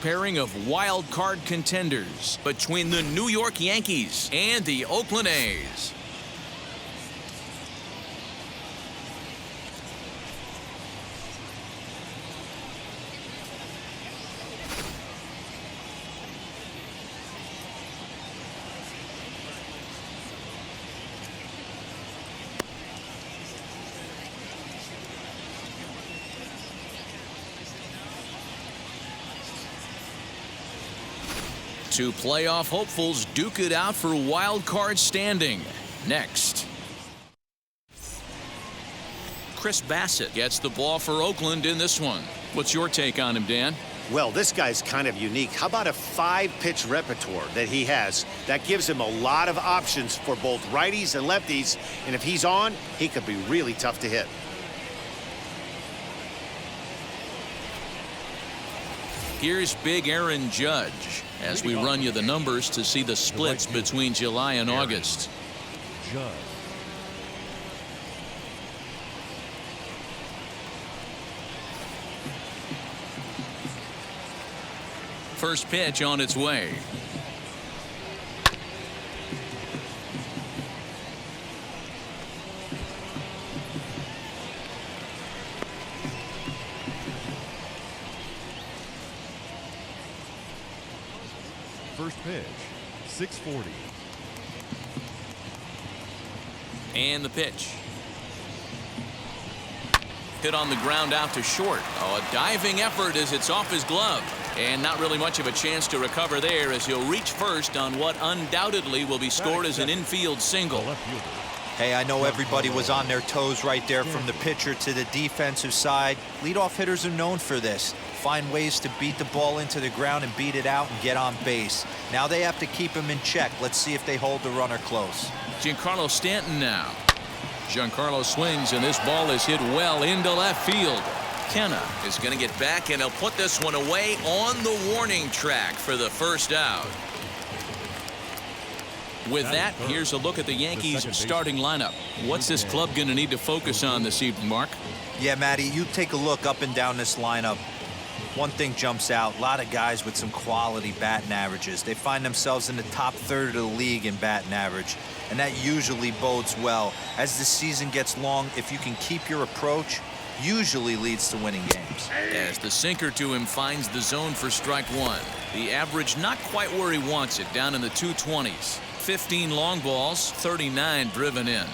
pairing of wild card contenders between the New York Yankees and the Oakland A's. Two playoff hopefuls duke it out for wild card standing. Next, Chris Bassett gets the ball for Oakland in this one. What's your take on him, Dan? Well, this guy's kind of unique. How about a 5-pitch repertoire that he has? That gives him a lot of options for both righties and lefties. And if he's on, he could be really tough to hit. Here's Big Aaron Judge as we run you the numbers to see the splits between July and August. First pitch on its way. First pitch, 640. And the pitch. Hit on the ground out to short. Oh, a diving effort as it's off his glove. And not really much of a chance to recover there as he'll reach first on what undoubtedly will be scored as an infield single. Hey, I know everybody was on their toes right there from the pitcher to the defensive side. Leadoff hitters are known for this. Find ways to beat the ball into the ground and beat it out and get on base. Now they have to keep him in check. Let's see if they hold the runner close. Giancarlo Stanton now. Giancarlo swings, and this ball is hit well into left field. Kenna is going to get back, and he'll put this one away on the warning track for the first out. With that, here's a look at the Yankees starting lineup. What's this club going to need to focus on this evening, Mark? Yeah, Matty, you take a look up and down this lineup. One thing jumps out, a lot of guys with some quality batting averages. They find themselves in the top third of the league in batting average, and that usually bodes well. As the season gets long, if you can keep your approach, usually leads to winning games. As the sinker to him finds the zone for strike one. The average not quite where he wants it, down in the 220s. 15 long balls, 39 driven in.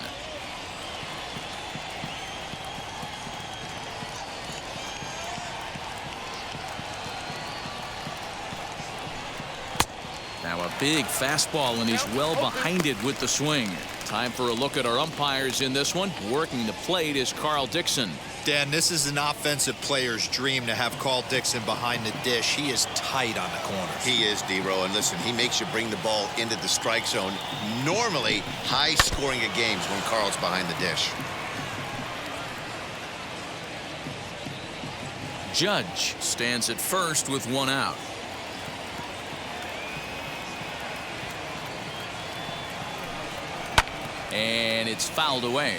Now a big fastball, and he's well behind it with the swing. Time for a look at our umpires in this one. Working the plate is Carl Dixon. Dan, this is an offensive player's dream to have Carl Dixon behind the dish. He is tight on the corners. He is, D-Row, and listen, he makes you bring the ball into the strike zone. Normally, high scoring of games when Carl's behind the dish. Judge stands at first with one out. And it's fouled away.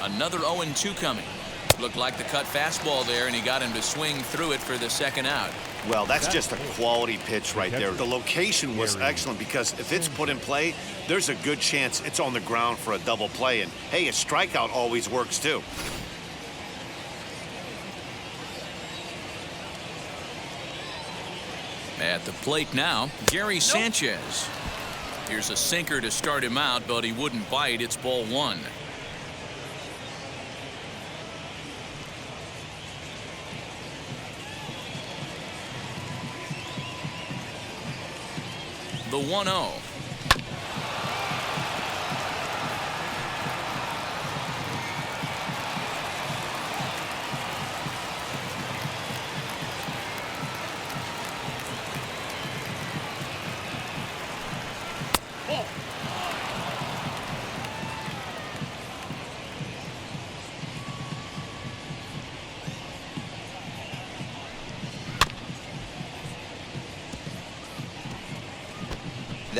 Another 0-2 coming. Looked like the cut fastball there, and he got him to swing through it for the second out. Well, that's just a quality pitch right there. The location was excellent because if it's put in play, there's a good chance it's on the ground for a double play. And, hey, a strikeout always works, too. At the plate now, Gary Sanchez. Here's a sinker to start him out, but he wouldn't bite. It's ball one. The 1-0.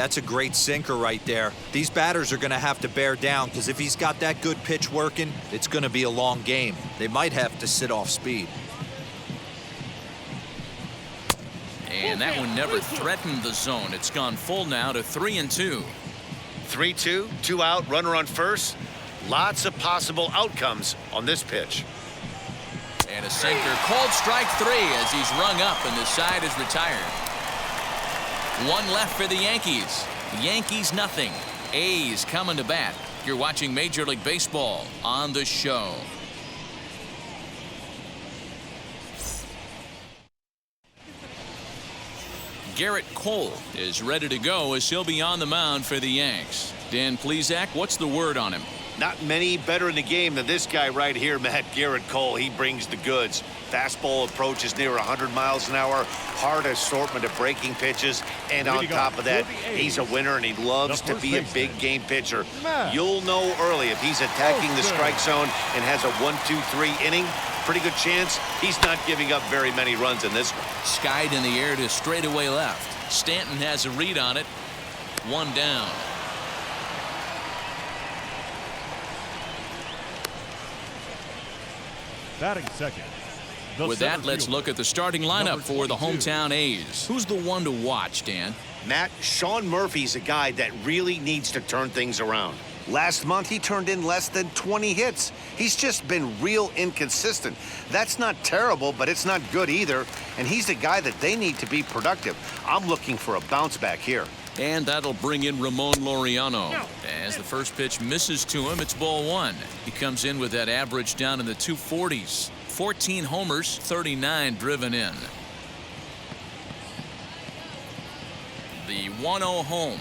that's a great sinker right there. These batters are going to have to bear down because if he's got that good pitch working, it's going to be a long game. They might have to sit off speed. And that one never threatened the zone. It's gone full now to 3-2. 3-2, 2 out, runner on first. Lots of possible outcomes on this pitch. And a sinker, called strike 3 as he's rung up and the side is retired. One left for the Yankees. Yankees nothing. A's coming to bat. You're watching Major League Baseball on the show. Garrett Cole is ready to go as he'll be on the mound for the Yanks. Dan Plesac, what's the word on him? Not many better in the game than this guy right here, Matt. Garrett Cole. He brings the goods. Fastball approaches near 100 miles an hour. Hard assortment of breaking pitches. And on top of that, he's a winner and he loves to be a big game pitcher. You'll know early if he's attacking the strike zone and has a 1-2-3 inning. Pretty good chance he's not giving up very many runs in this one. Skied in the air to straightaway left. Stanton has a read on it. One down. Batting second. With that, let's look at the starting lineup for the hometown A's. Who's the one to watch, Dan? Matt, Sean Murphy's a guy that really needs to turn things around. Last month, he turned in less than 20 hits. He's just been real inconsistent. That's not terrible, but it's not good either. And he's the guy that they need to be productive. I'm looking for a bounce back here. And that'll bring in Ramon Laureano. As the first pitch misses to him, it's ball 1. He comes in with that average down in the 240s. 14 homers, 39 driven in. The 1-0 home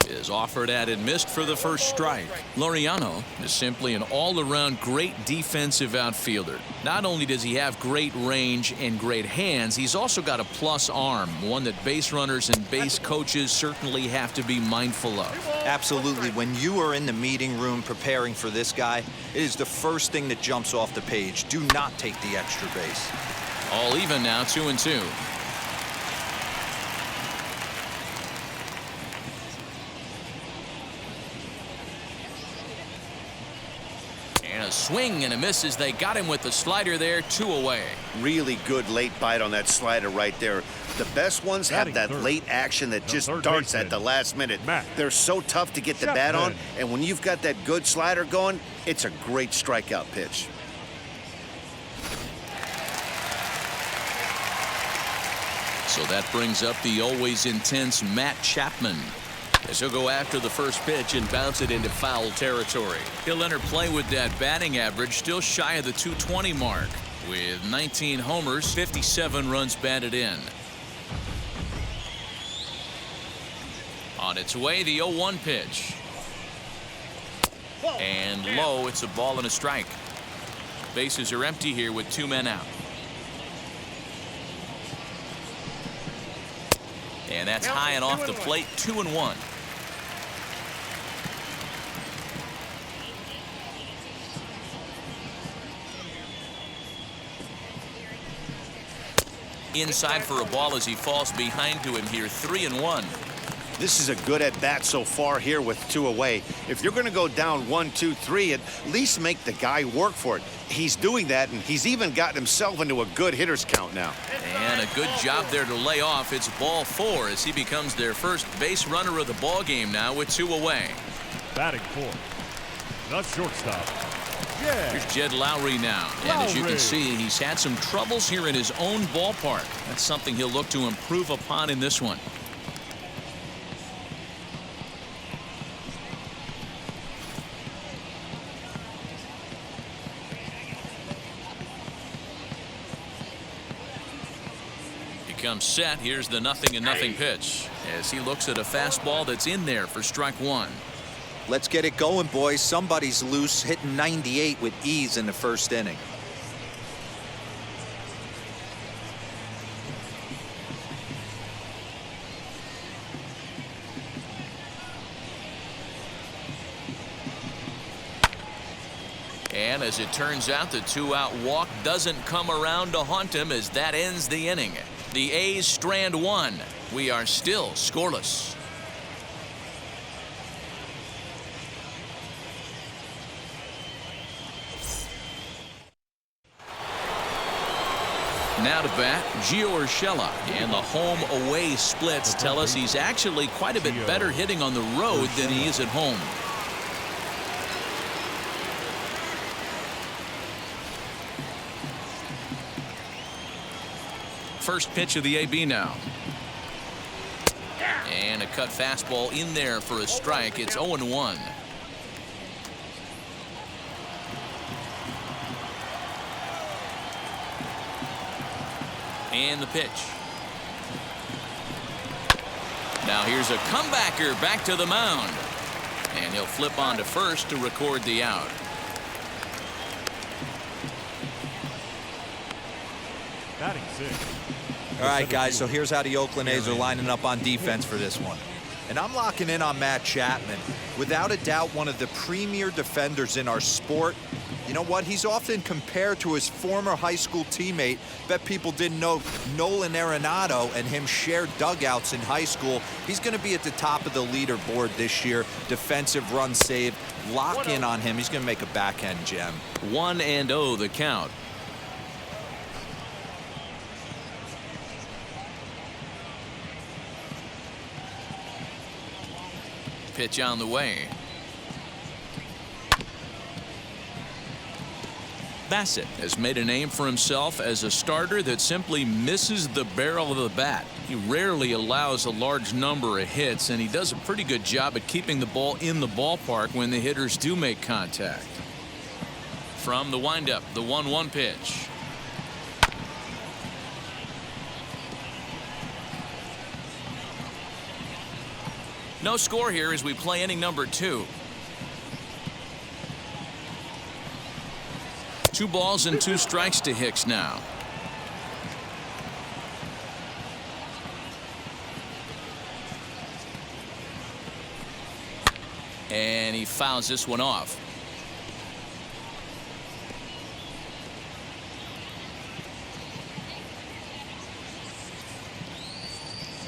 is offered at and missed for the first strike. Laureano is simply an all-around great defensive outfielder. Not only does he have great range and great hands, he's also got a plus arm, one that base runners and base coaches certainly have to be mindful of. Absolutely. When you are in the meeting room preparing for this guy, it is the first thing that jumps off the page. Do not take the extra base. All even now, 2-2. A swing and a miss as they got him with the slider there. 2 away. Really good late bite on that slider right there. The best ones have that late action that just darts at the last minute. They're so tough to get the bat on, and when you've got that good slider going, it's a great strikeout pitch. So that brings up the always intense Matt Chapman, as he'll go after the first pitch and bounce it into foul territory. He'll enter play with that batting average still shy of the 220 mark. With 19 homers, 57 runs batted in. On its way, the 0-1 pitch. And low, it's a ball and a strike. Bases are empty here with 2 men out. And that's high and off the plate, 2-1. Inside for a ball as he falls behind to him here, 3-1. This is a good at bat so far here with 2 away. If you're going to go down 1-2-3, at least make the guy work for it. He's doing that, and he's even gotten himself into a good hitter's count now. And a good job there to lay off. It's ball 4 as he becomes their first base runner of the ball game now with 2 away. Batting 4th, the shortstop. Here's Jed Lowry now. And as you can see, he's had some troubles here in his own ballpark. That's something he'll look to improve upon in this one. Comes set. Here's the 0-0 pitch as he looks at a fastball that's in there for strike 1. Let's get it going, boys. Somebody's loose, hitting 98 with ease in the first inning. And as it turns out, the 2-out walk doesn't come around to haunt him as that ends the inning. The A's strand 1. We are still scoreless. Now to bat, Gio Urshela, and the home-away splits tell us he's actually quite a bit better hitting on the road than he is at home. First pitch of the AB now. And a cut fastball in there for a strike. It's 0-1. And the pitch. Now here's a comebacker back to the mound. And he'll flip on to first to record the out. Batting sixth. All right, guys, so here's how the Oakland A's are lining up on defense for this one. And I'm locking in on Matt Chapman. Without a doubt, one of the premier defenders in our sport. You know what? He's often compared to his former high school teammate. Bet people didn't know Nolan Arenado and him shared dugouts in high school. He's going to be at the top of the leaderboard this year. Defensive run saved. Lock in on him. He's going to make a backhand gem. 1-0 the count. Pitch on the way. Bassett has made a name for himself as a starter that simply misses the barrel of the bat. He rarely allows a large number of hits, and he does a pretty good job at keeping the ball in the ballpark when the hitters do make contact. From the windup, the 1-1 pitch. No score here as we play inning number 2. 2 balls and 2 strikes to Hicks now. And he fouls this one off.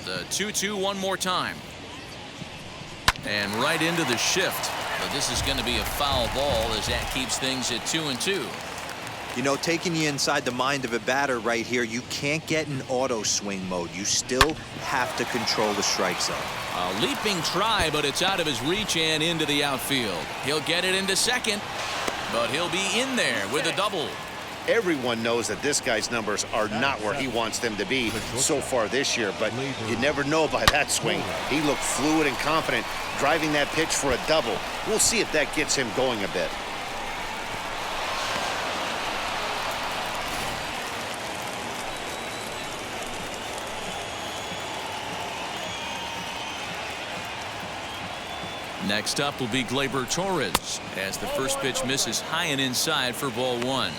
The 2-2 one more time. And right into the shift. But this is going to be a foul ball as that keeps things at 2-2. You know, taking you inside the mind of a batter right here, you can't get in auto swing mode. You still have to control the strike zone. A leaping try, but it's out of his reach and into the outfield. He'll get it into second, but he'll be in there with a double. Everyone knows that this guy's numbers are not where he wants them to be so far this year, but you never know by that swing. He looked fluid and confident, driving that pitch for a double. We'll see if that gets him going a bit. Next up will be Glaber Torres as the first pitch misses high and inside for ball 1.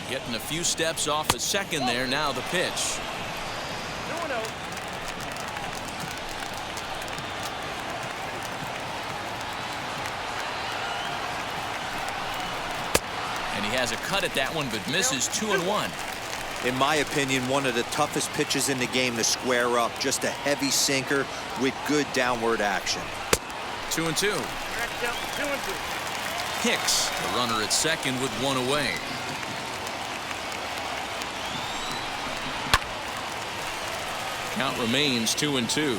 Getting a few steps off at second there. Now the pitch. And he has a cut at that one, but misses 2-1. In my opinion, one of the toughest pitches in the game to square up. Just a heavy sinker with good downward action. 2-2. Hicks, the runner at second with 1 away. Count remains 2-2.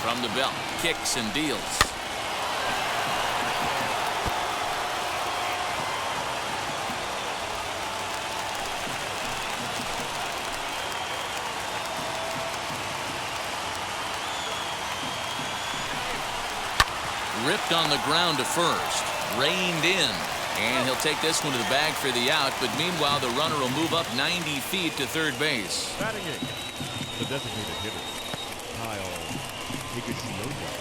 From the belt, kicks and deals. Ripped on the ground to first. Reined in. And he'll take this one to the bag for the out, but meanwhile the runner will move up 90 feet to third base. Batting eighth, the designated hitter, Higashioka.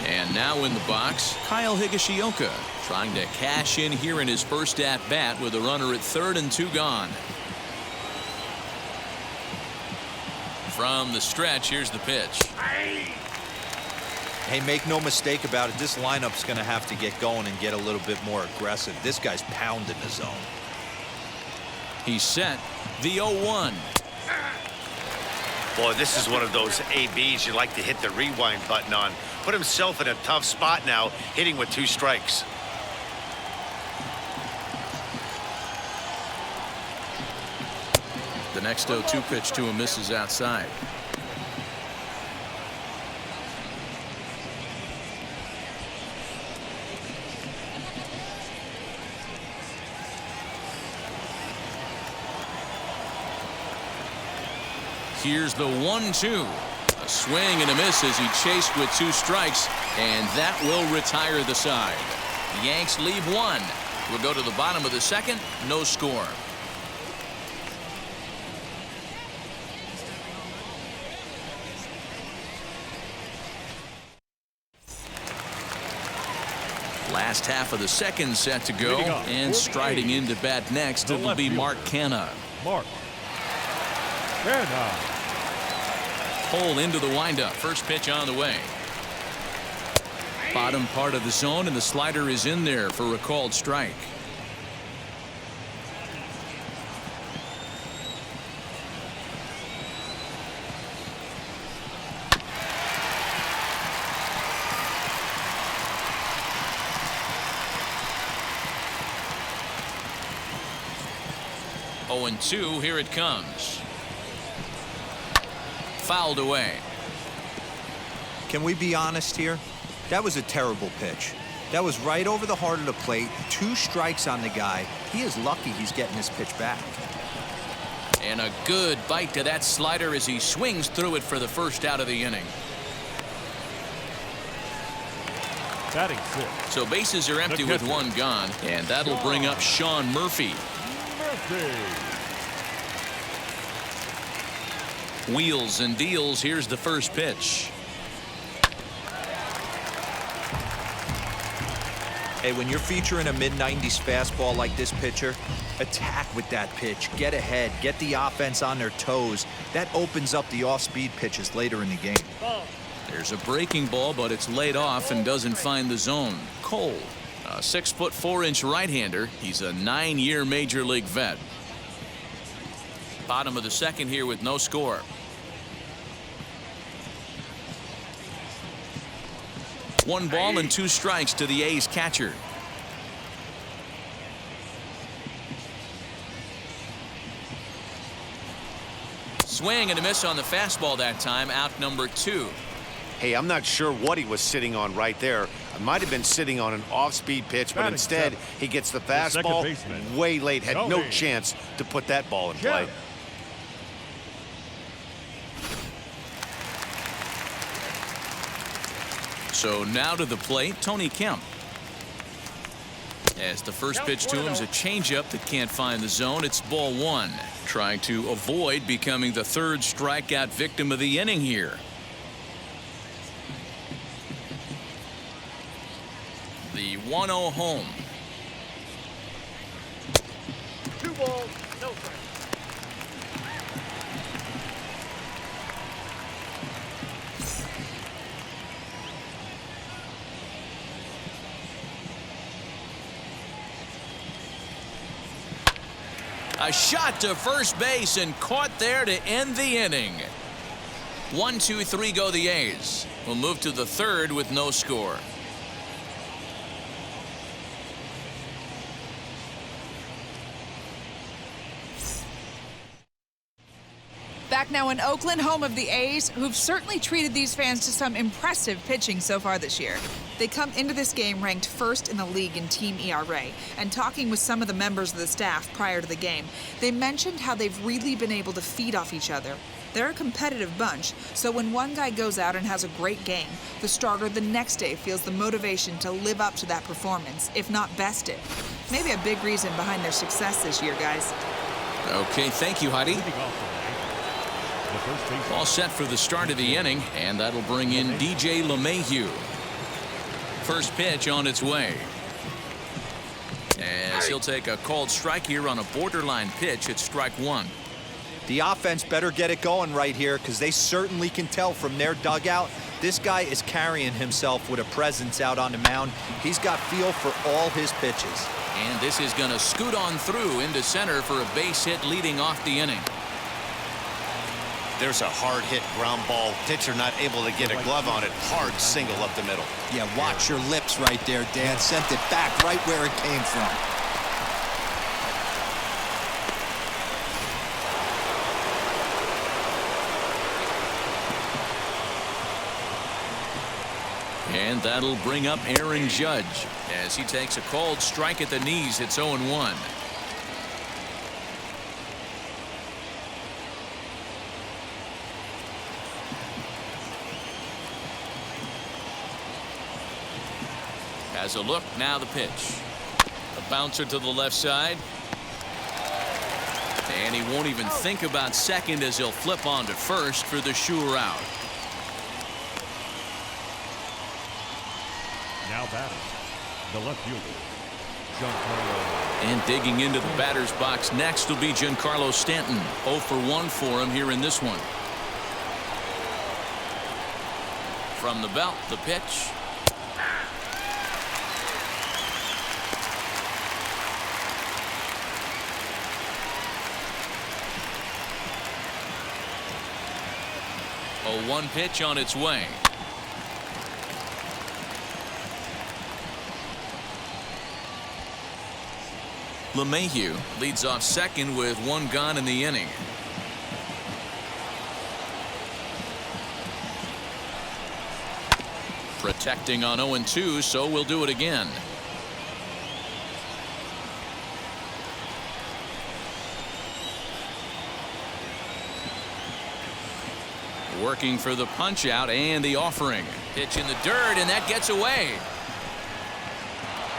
And now in the box, Kyle Higashioka trying to cash in here in his first at bat with a runner at third and 2 gone. From the stretch, here's the pitch. Hey, make no mistake about it, this lineup's going to have to get going and get a little bit more aggressive. This guy's pounding the zone. He's set. The 0-1. Boy, this is one of those ABs you like to hit the rewind button on. Put himself in a tough spot now, hitting with 2 strikes. The next 0-2 pitch to him misses outside. Here's the 1-2. A swing and a miss as he chased with 2 strikes, and that will retire the side. The Yanks leave 1. We'll go to the bottom of the second. No score. Last half of the second set to go, and striding into bat next, it'll be Mark Canha. Mark Canha. Pulled into the windup. First pitch on the way. Bottom part of the zone, and the slider is in there for a called strike. Oh, and 2. Here it comes. Fouled away. Can we be honest here? That was a terrible pitch. That was right over the heart of the plate. 2 strikes on the guy. He is lucky he's getting his pitch back. And a good bite to that slider as he swings through it for the first out of the inning. Batting 6. So bases are empty with 1 gone, and that'll bring up Sean Murphy. Wheels and deals. Here's the first pitch. Hey, when you're featuring a mid-90s fastball like this pitcher, attack with that pitch. Get ahead. Get the offense on their toes. That opens up the off-speed pitches later in the game. There's a breaking ball, but it's laid off and doesn't find the zone. Cole, a 6'4" right-hander. He's a 9-year major league vet. Bottom of the second here with no score. One ball and 2 strikes to the A's catcher. Swing and a miss on the fastball that time. Out number 2. Hey, I'm not sure what he was sitting on right there. It might have been sitting on an off-speed pitch, but instead he gets the fastball way late. Had no chance to put that ball in play. So now to the plate, Tony Kemp. As the first pitch to him is a changeup that can't find the zone. It's ball 1. Trying to avoid becoming the 3rd strikeout victim of the inning here. The 1-0 home. 2 balls, no strikes. A shot to first base and caught there to end the inning. 1, 2, 3 go the A's. We'll move to the 3rd with no score. Back now in Oakland, home of the A's, who've certainly treated these fans to some impressive pitching so far this year. They come into this game ranked 1st in the league in team ERA, and talking with some of the members of the staff prior to the game, they mentioned how they've really been able to feed off each other. They're a competitive bunch, so when one guy goes out and has a great game, the starter the next day feels the motivation to live up to that performance, if not best it. Maybe a big reason behind their success this year, guys. Okay, thank you, Heidi. All set for the start of the inning, and that'll bring in DJ LeMahieu. First pitch on its way. As he'll take a called strike here on a borderline pitch at strike 1. The offense better get it going right here because they certainly can tell from their dugout this guy is carrying himself with a presence out on the mound. He's got feel for all his pitches. And this is going to scoot on through into center for a base hit leading off the inning. There's a hard hit ground ball. Pitcher not able to get a glove on it. Hard single up the middle. Yeah, watch your lips right there, Dan. Sent it back right where it came from. And that'll bring up Aaron Judge as he takes a called strike at the knees. It's 0-1. Has a look, now the pitch. A bouncer to the left side. And he won't even think about second as he'll flip on to first for the sure out. Now batting, the left fielder, Giancarlo. And digging into the batter's box next will be Giancarlo Stanton. 0 for 1 for him here in this one. From the belt, the pitch. A 1 pitch on its way. LeMahieu leads off second with 1 gone in the inning. Protecting on 0-2, so we'll do it again. Working for the punch out and the offering. Pitch in the dirt, and that gets away.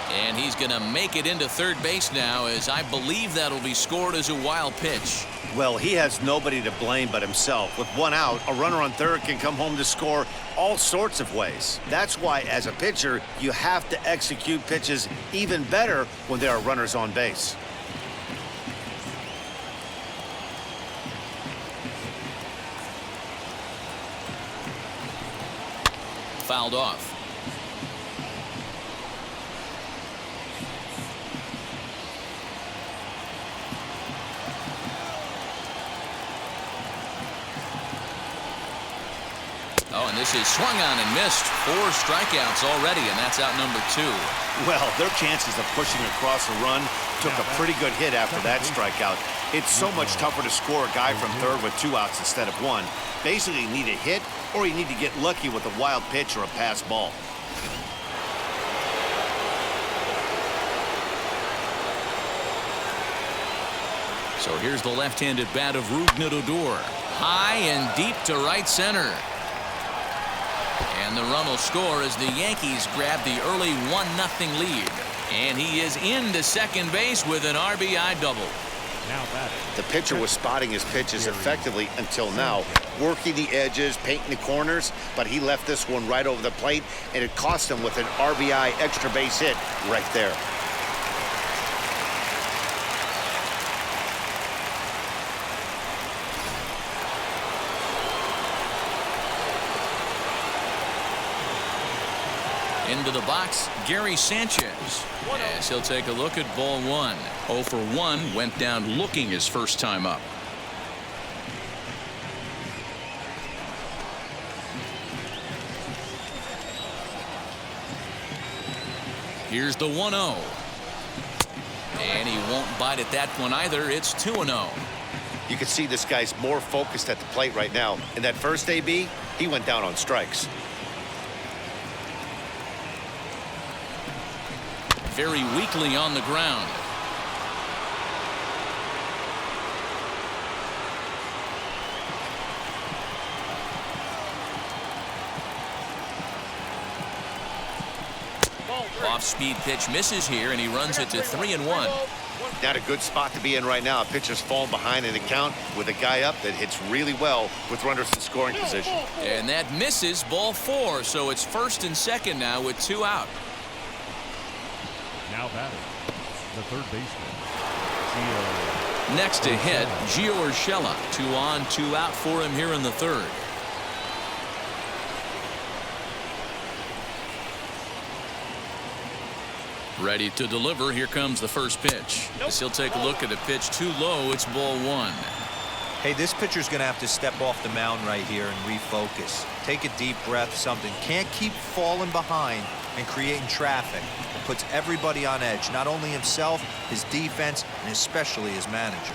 And he's going to make it into third base now, as I believe that'll be scored as a wild pitch. Well, he has nobody to blame but himself. With 1 out, a runner on third can come home to score all sorts of ways. That's why, as a pitcher, you have to execute pitches even better when there are runners on base. Fouled off. Oh, and this is swung on and missed. 4 strikeouts already, and that's out number 2. Well, their chances of pushing across a run took a pretty good hit after that strikeout. It's so much tougher to score a guy from third with 2 outs instead of 1. Basically, you need a hit or you need to get lucky with a wild pitch or a pass ball. So here's the left-handed bat of Rougned Odor. High and deep to right center. And the run will score as the Yankees grab the early 1-0 lead. And he is into second base with an RBI double. Now batting. The pitcher was spotting his pitches effectively until now, working the edges, painting the corners, but he left this one right over the plate, and it cost him with an RBI extra base hit right there. Into the box, Gary Sanchez, as he'll take a look at ball 1. 0 for 1, went down looking his first time up. Here's the 1-0. And he won't bite at that one either. It's 2-0. You can see this guy's more focused at the plate right now. In that first AB, he went down on strikes. Very weakly on the ground. Off-speed pitch misses here, and he runs it to 3-1. Not a good spot to be in right now. A pitcher's falling behind in the count with a guy up that hits really well with runners in scoring position. And that misses, ball 4, so it's first and second now with 2 out. Now batting, the third baseman, Next to hit, Gio Urshela. 2 on, 2 out for him here in the third. Ready to deliver. Here comes the first pitch. As he'll take a look at a pitch too low. It's ball 1. Hey, this pitcher's going to have to step off the mound right here and refocus. Take a deep breath, something. Can't keep falling behind and creating traffic. It puts everybody on edge, not only himself, his defense, and especially his manager.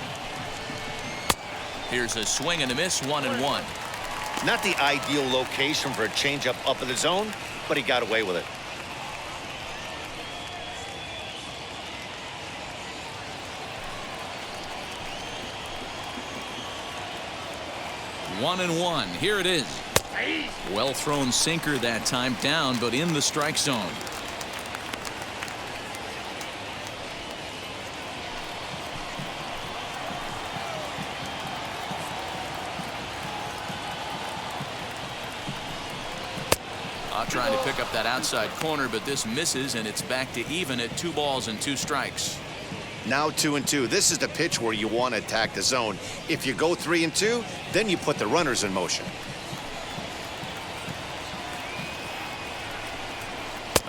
Here's a swing and a miss, 1-1. Not the ideal location for a changeup up in the zone, but he got away with it. One and one. Here it is. Well thrown sinker that time, down, but in the strike zone. Trying to pick up that outside corner, but this misses, and it's back to even at 2 balls and 2 strikes. Now 2-2. This is the pitch where you want to attack the zone. If you go 3-2, then you put the runners in motion.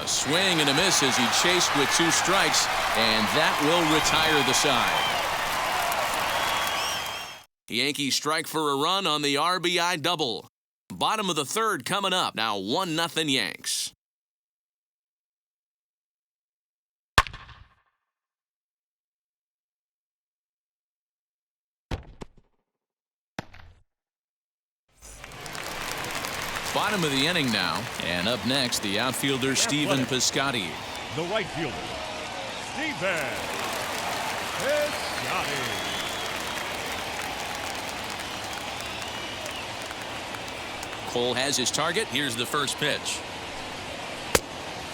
A swing and a miss as he chased with 2 strikes, and that will retire the side. The Yankees strike for a run on the RBI double. Bottom of the third coming up. Now 1-0 Yanks. Bottom of the inning now. And up next, the outfielder Stephen Piscotty. The right fielder, Stephen Piscotty. Cole has his target. Here's the first pitch.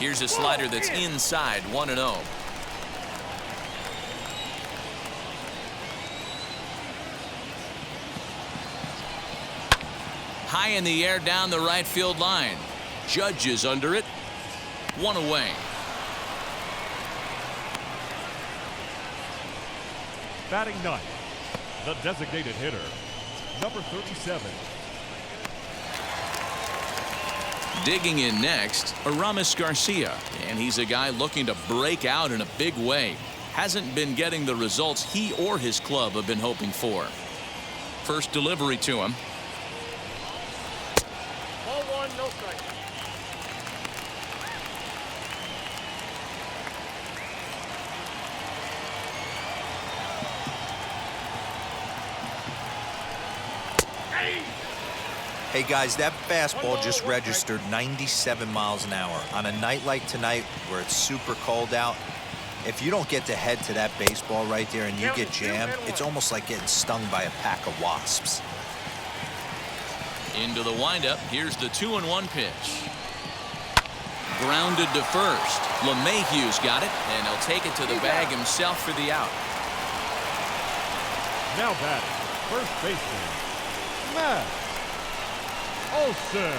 Here's a slider that's inside, 1-0. High in the air down the right field line. Judge is under it. 1 away. Batting ninth, the designated hitter, number 37. Digging in next, Aramis Garcia, and he's a guy looking to break out in a big way. Hasn't been getting the results he or his club have been hoping for. First delivery to him. Ball 1, no strike. Hey guys, that fastball just registered 97 miles an hour. On a night like tonight where it's super cold out, if you don't get to head to that baseball right there and you get jammed, it's almost like getting stung by a pack of wasps. Into the windup. Here's the 2-1 pitch. Grounded to first. LeMahieu's got it, and he'll take it to the bag himself for the out. Now batting, first baseman, Matt Olson.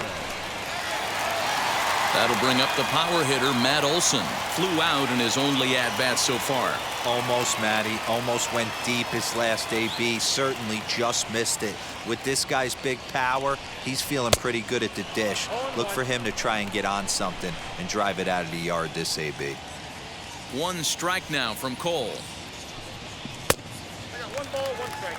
That'll bring up the power hitter, Matt Olson. Flew out in his only at-bat so far. Almost, Matty. Almost went deep his last AB. Certainly just missed it. With this guy's big power, he's feeling pretty good at the dish. Look for him to try and get on something and drive it out of the yard this AB. 1 strike now from Cole. I got 1 ball, 1 strike.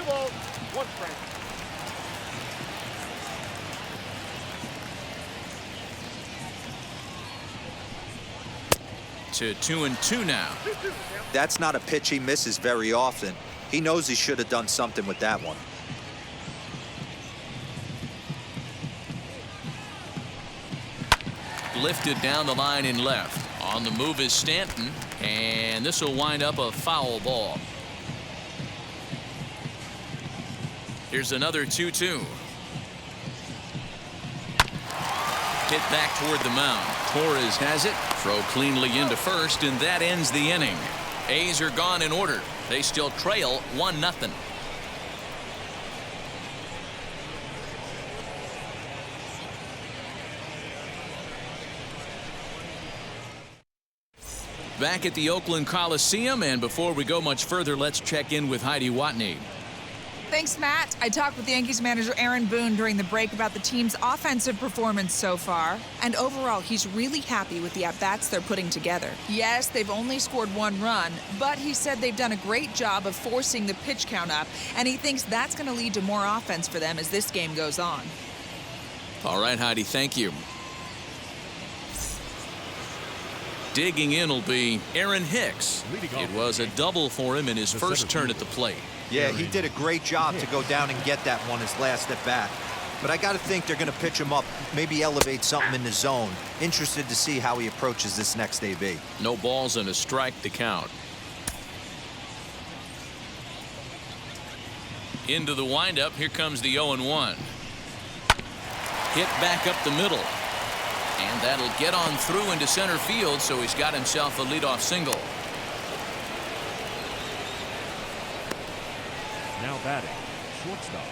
Balls, 1 strike. To 2-2 now. That's not a pitch he misses very often. He knows he should have done something with that one. Lifted down the line in left. On the move is Stanton, and this will wind up a foul ball. Here's another 2-2. Hit back toward the mound. Torres has it. Throw cleanly into first, and that ends the inning. A's are gone in order. They still trail 1-0. Back at the Oakland Coliseum, and before we go much further, let's check in with Heidi Watney. Thanks, Matt. I talked with the Yankees manager Aaron Boone during the break about the team's offensive performance so far. And overall, he's really happy with the at-bats they're putting together. Yes, they've only scored 1 run, but he said they've done a great job of forcing the pitch count up, and he thinks that's going to lead to more offense for them as this game goes on. All right, Heidi, thank you. Digging in will be Aaron Hicks. It was a double for him in his first turn at the plate. Yeah, he did a great job to go down and get that one his last at bat. But I got to think they're going to pitch him up, maybe elevate something in the zone. Interested to see how he approaches this next AB. No balls and a strike to count. Into the windup. Here comes the 0-1. Hit back up the middle. And that'll get on through into center field, so he's got himself a leadoff single. Now batting, shortstop,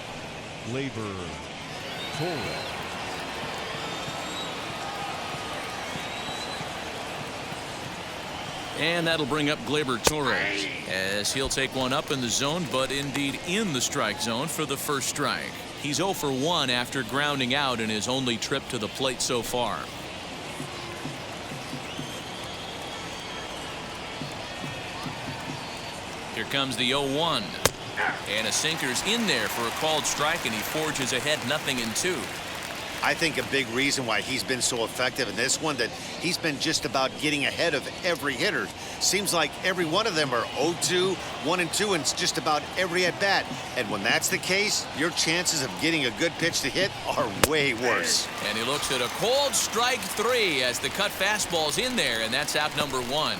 Glaber Torres. And that'll bring up Glaber Torres as he'll take one up in the zone, but indeed in the strike zone for the first strike. He's 0 for 1 after grounding out in his only trip to the plate so far. Here comes the 0-1. And a sinker's in there for a called strike, and he forges ahead 0-2. I think a big reason why he's been so effective in this one that he's been just about getting ahead of every hitter. Seems like every one of them are 0-2, 1-2, and it's just about every at bat. And when that's the case, your chances of getting a good pitch to hit are way worse. And he looks at a called strike 3 as the cut fastball's in there, and that's out number 1.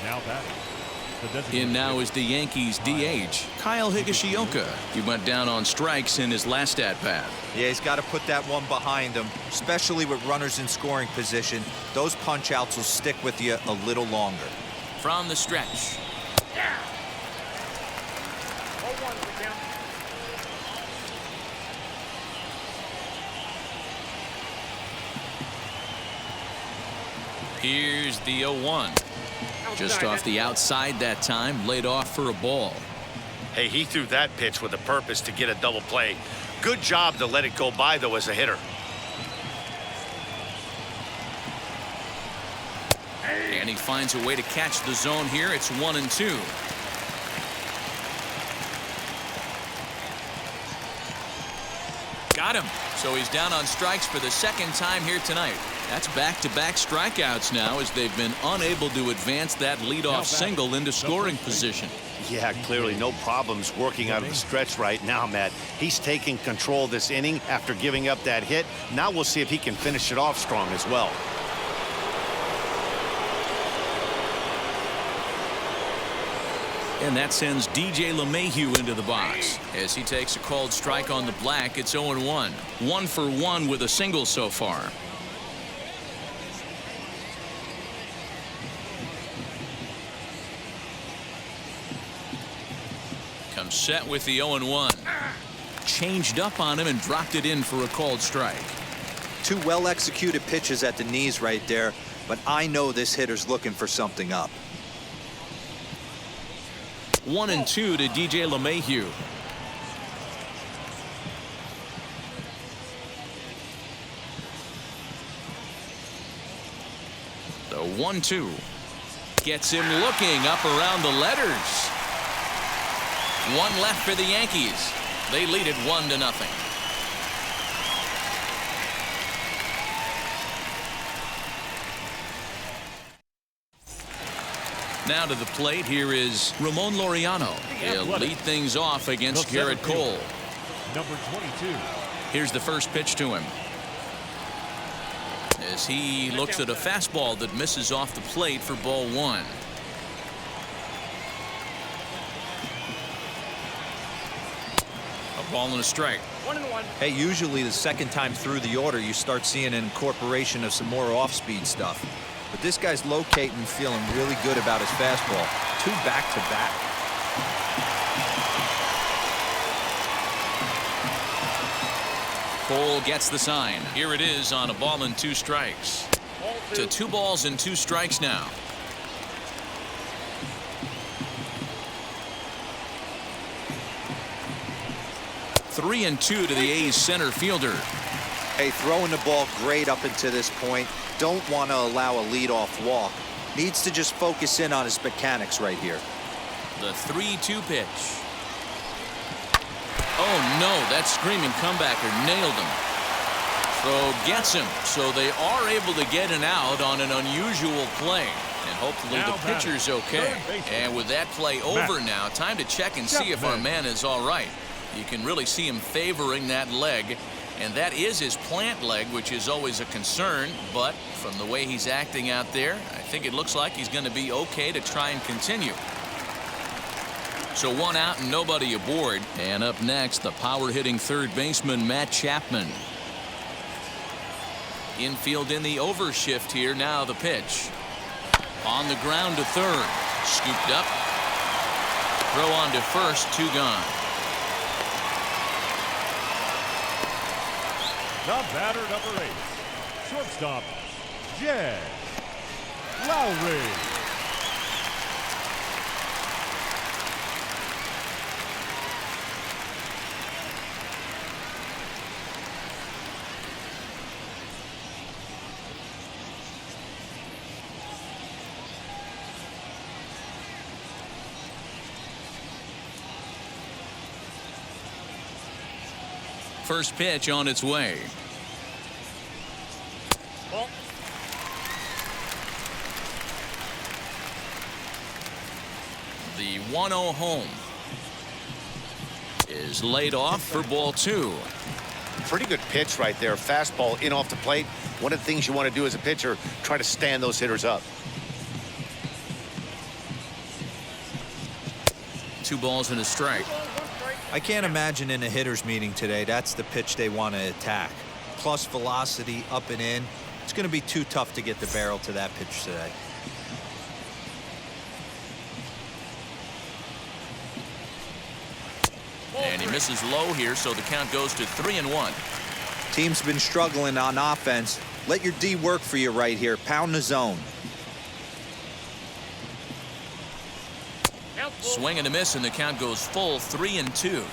Now batting. In now is the Yankees DH, Kyle Higashioka. He went down on strikes in his last at-bat. Yeah, he's got to put that one behind him, especially with runners in scoring position. Those punch-outs will stick with you a little longer. From the stretch. 0-1 for Kemp. Here's the 0-1. Just off the outside that time, laid off for a ball. Hey, he threw that pitch with a purpose to get a double play. Good job to let it go by, though, as a hitter. And he finds a way to catch the zone here. It's 1-2. Got him. So he's down on strikes for the second time here tonight. That's back-to-back strikeouts now as they've been unable to advance that leadoff single into scoring position. Yeah, clearly no problems working out of the stretch right now, Matt. He's taking control of this inning after giving up that hit. Now we'll see if he can finish it off strong as well. And that sends DJ LeMahieu into the box as he takes a called strike on the black. It's 0-1. 1 for 1 with a single so far. Comes set with the 0-1. Changed up on him and dropped it in for a called strike. 2 well-executed pitches at the knees right there, but I know this hitter's looking for something up. 1-2 to DJ LeMahieu. The 1-2 gets him looking up around the letters. 1 left for the Yankees. They lead it 1-0. Now to the plate, here is Ramon Laureano. He'll lead things off against Garrett Cole. Number 22. Here's the first pitch to him. As he looks at a fastball that misses off the plate for ball 1. A ball and a strike. 1-1. Hey, usually the second time through the order, you start seeing an incorporation of some more off-speed stuff. But this guy's locating and feeling really good about his fastball. 2 back-to-back. Cole gets the sign. Here it is on a ball and 2 strikes. To 2 balls and 2 strikes now. Three and 2 to the A's center fielder. Hey, throwing the ball great up until this point. Don't want to allow a leadoff walk. Needs to just focus in on his mechanics right here. The 3-2 pitch. Oh no, that screaming comebacker nailed him. Throw gets him, so they are able to get an out on an unusual play. And hopefully the pitcher's okay. And with that play over now, time to check and see if our man is all right. You can really see him favoring that leg. And that is his plant leg, which is always a concern. But from the way he's acting out there, I think it looks like he's going to be okay to try and continue. So 1 out and nobody aboard. And up next, the power-hitting third baseman, Matt Chapman. Infield in the overshift here. Now the pitch. On the ground to third. Scooped up. Throw on to first. 2 gone. The batter, number 8, shortstop, Jed Lowry. First pitch on its way. Ball. The 1-0 home is laid off for ball 2. Pretty good pitch right there. Fastball in off the plate. One of the things you want to do as a pitcher, try to stand those hitters up. 2 balls and a strike. I can't imagine in a hitter's meeting today that's the pitch they want to attack. Plus velocity up and in. It's going to be too tough to get the barrel to that pitch today. And he misses low here, so the count goes to 3-1. Team's been struggling on offense. Let your D work for you right here. Pound the zone. Swing and a miss, and the count goes full. 3-2.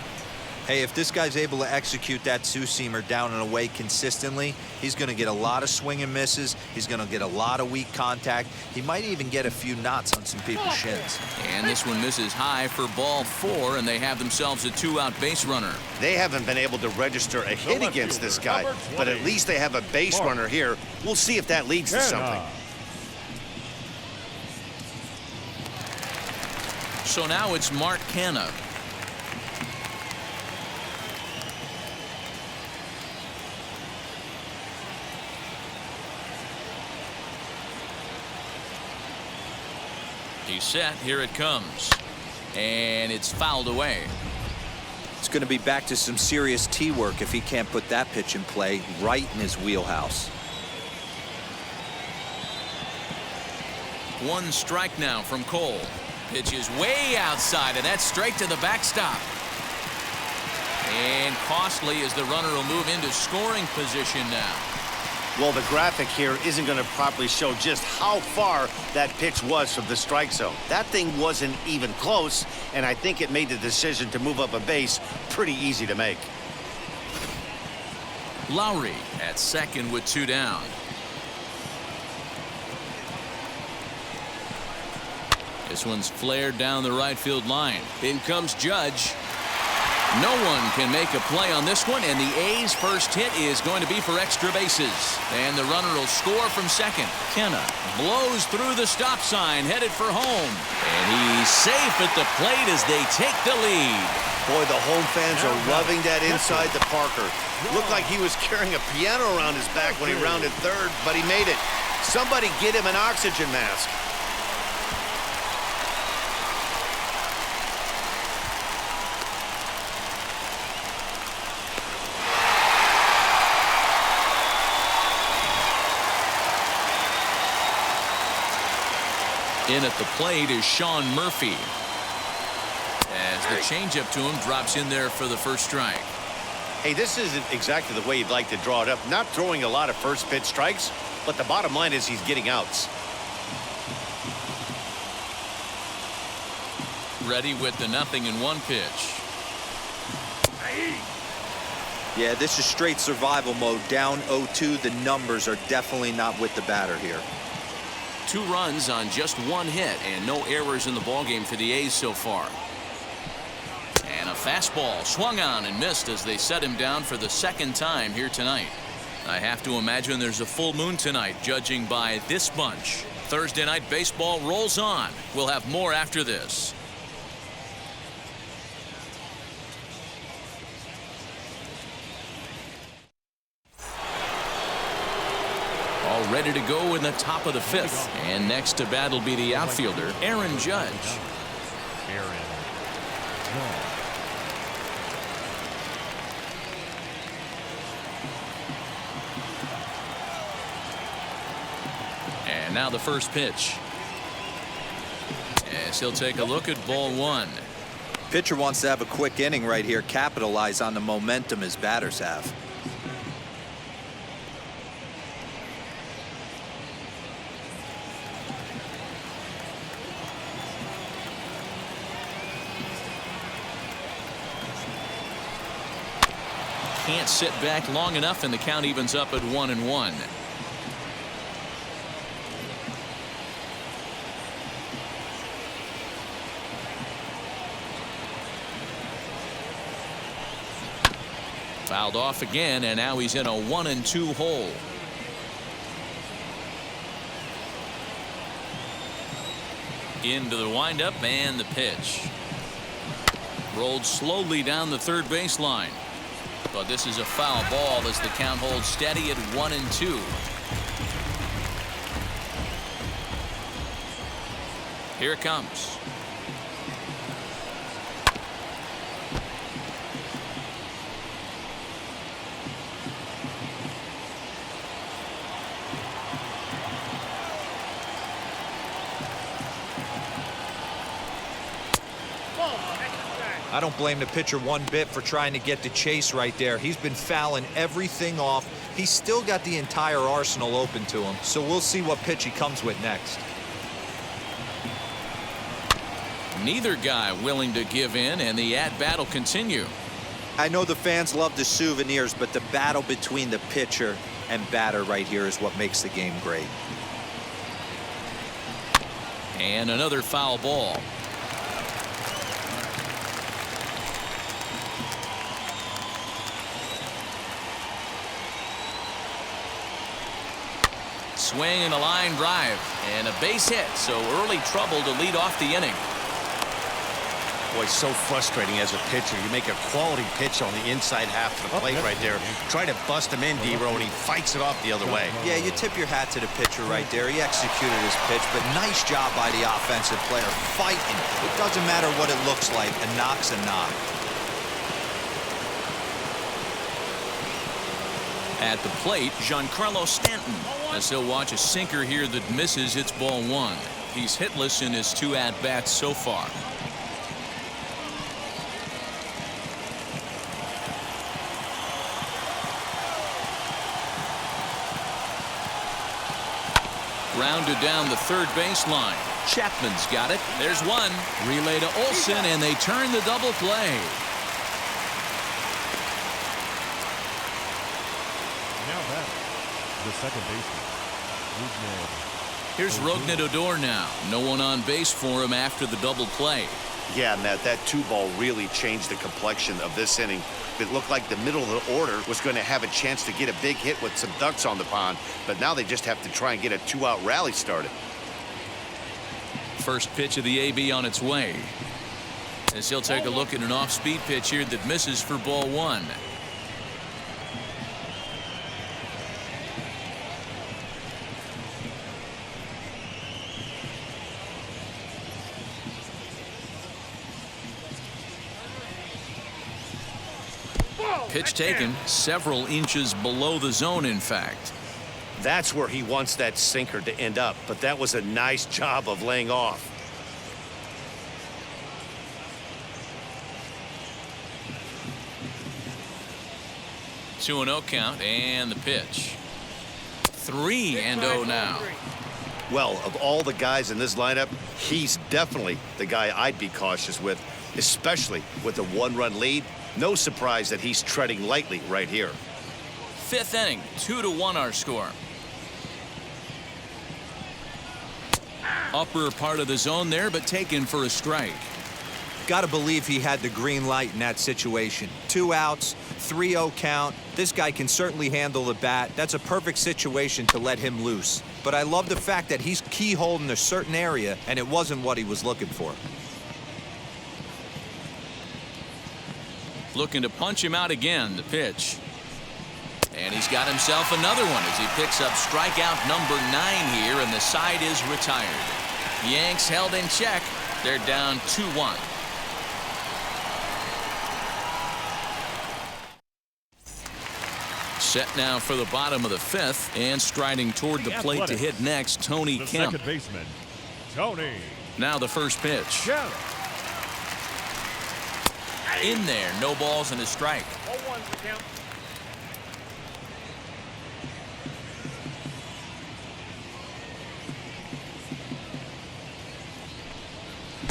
Hey, if this guy's able to execute that two-seamer down and away consistently, he's going to get a lot of swing and misses. He's going to get a lot of weak contact. He might even get a few knots on some people's shins. And this one misses high for ball 4, and they have themselves a 2-out base runner. They haven't been able to register a hit against this guy, but at least they have a base runner here. We'll see if that leads to something. So now it's Mark Canha. He's set. Here it comes. And it's fouled away. It's going to be back to some serious T work if he can't put that pitch in play right in his wheelhouse. 1 strike now from Cole. Pitch is way outside, and that's straight to the backstop. And costly as the runner will move into scoring position now. Well, the graphic here isn't going to properly show just how far that pitch was from the strike zone. That thing wasn't even close, and I think it made the decision to move up a base pretty easy to make. Lowry at second with 2 down. This one's flared down the right field line. In comes Judge. No one can make a play on this one, and the A's first hit is going to be for extra bases. And the runner will score from second. Canha blows through the stop sign, headed for home. And he's safe at the plate as they take the lead. Boy, the home fans are loving that inside the Parker. Looked like he was carrying a piano around his back when he rounded third, but he made it. Somebody get him an oxygen mask. In at the plate is Sean Murphy. As the changeup to him drops in there for the first strike. Hey, this isn't exactly the way you'd like to draw it up. Not throwing a lot of first pitch strikes, but the bottom line is he's getting outs. Ready with the 0-1 pitch. Yeah, this is straight survival mode. Down 0-2. The numbers are definitely not with the batter here. 2 runs on just 1 hit and no errors in the ballgame for the A's so far. And a fastball swung on and missed as they set him down for the 2nd time here tonight. I have to imagine there's a full moon tonight, judging by this bunch. Thursday night baseball rolls on. We'll have more after this. All ready to go in the top of the 5th. And next to bat will be the outfielder, Aaron Judge. Aaron Judge. And now the first pitch. As he'll take a look at ball 1. Pitcher wants to have a quick inning right here, capitalize on the momentum his batters have. Can't sit back long enough, and the count evens up at 1-1. Fouled off again, and now he's in a 1-2 hole. Into the windup and the pitch. Rolled slowly down the third baseline. But this is a foul ball as the count holds steady at 1-2. Here it comes. I don't blame the pitcher one bit for trying to get the chase right there. He's been fouling everything off. He's still got the entire arsenal open to him. So we'll see what pitch he comes with next. Neither guy willing to give in, and the at-bat will continue. I know the fans love the souvenirs, but the battle between the pitcher and batter right here is what makes the game great. And another foul ball. Swing and a line drive and a base hit, so early trouble to lead off the inning. Boy, so frustrating as a pitcher. You make a quality pitch on the inside half of the plate right there. Try to bust him in, D-Row, and he fights it off the other way. Yeah, you tip your hat to the pitcher right there. He executed his pitch, but nice job by the offensive player fighting. It doesn't matter what it looks like. A knock's a knock. At the plate, Giancarlo Stanton, as he'll watch a sinker here that misses. It's ball 1. He's hitless in his 2 at-bats so far. Grounded down the third baseline. Chapman's got it. There's one. Relay to Olson, and they turn the double play. Now back, the second baseman. Here's Rougned Odor now. No one on base for him after the double play. Yeah, Matt, that 2-ball really changed the complexion of this inning. It looked like the middle of the order was going to have a chance to get a big hit with some ducks on the pond, but now they just have to try and get a 2-out rally started. First pitch of the AB on its way. As he'll take a look at an off-speed pitch here that misses for ball 1. Pitch taken several inches below the zone, in fact. That's where he wants that sinker to end up, but that was a nice job of laying off. 3-0 now. Well, of all the guys in this lineup, he's definitely the guy I'd be cautious with, especially with a 1-run lead. No surprise that he's treading lightly right here. 5th inning, 2-1 our score. Upper part of the zone there, but taken for a strike. Got to believe he had the green light in that situation. 2 outs, 3-0 count. This guy can certainly handle the bat. That's a perfect situation to let him loose. But I love the fact that he's keyholed in a certain area, and it wasn't what he was looking for. Looking to punch him out again, the pitch. And he's got himself another one as he picks up strikeout number 9 here, and the side is retired. Yanks held in check. They're down 2-1. Set now for the bottom of the 5th, and striding toward the plate to hit next, Tony Kemp. Second baseman, Tony. Now the first pitch. Kemp. In there, no balls and a strike. 0-1 for Kemp.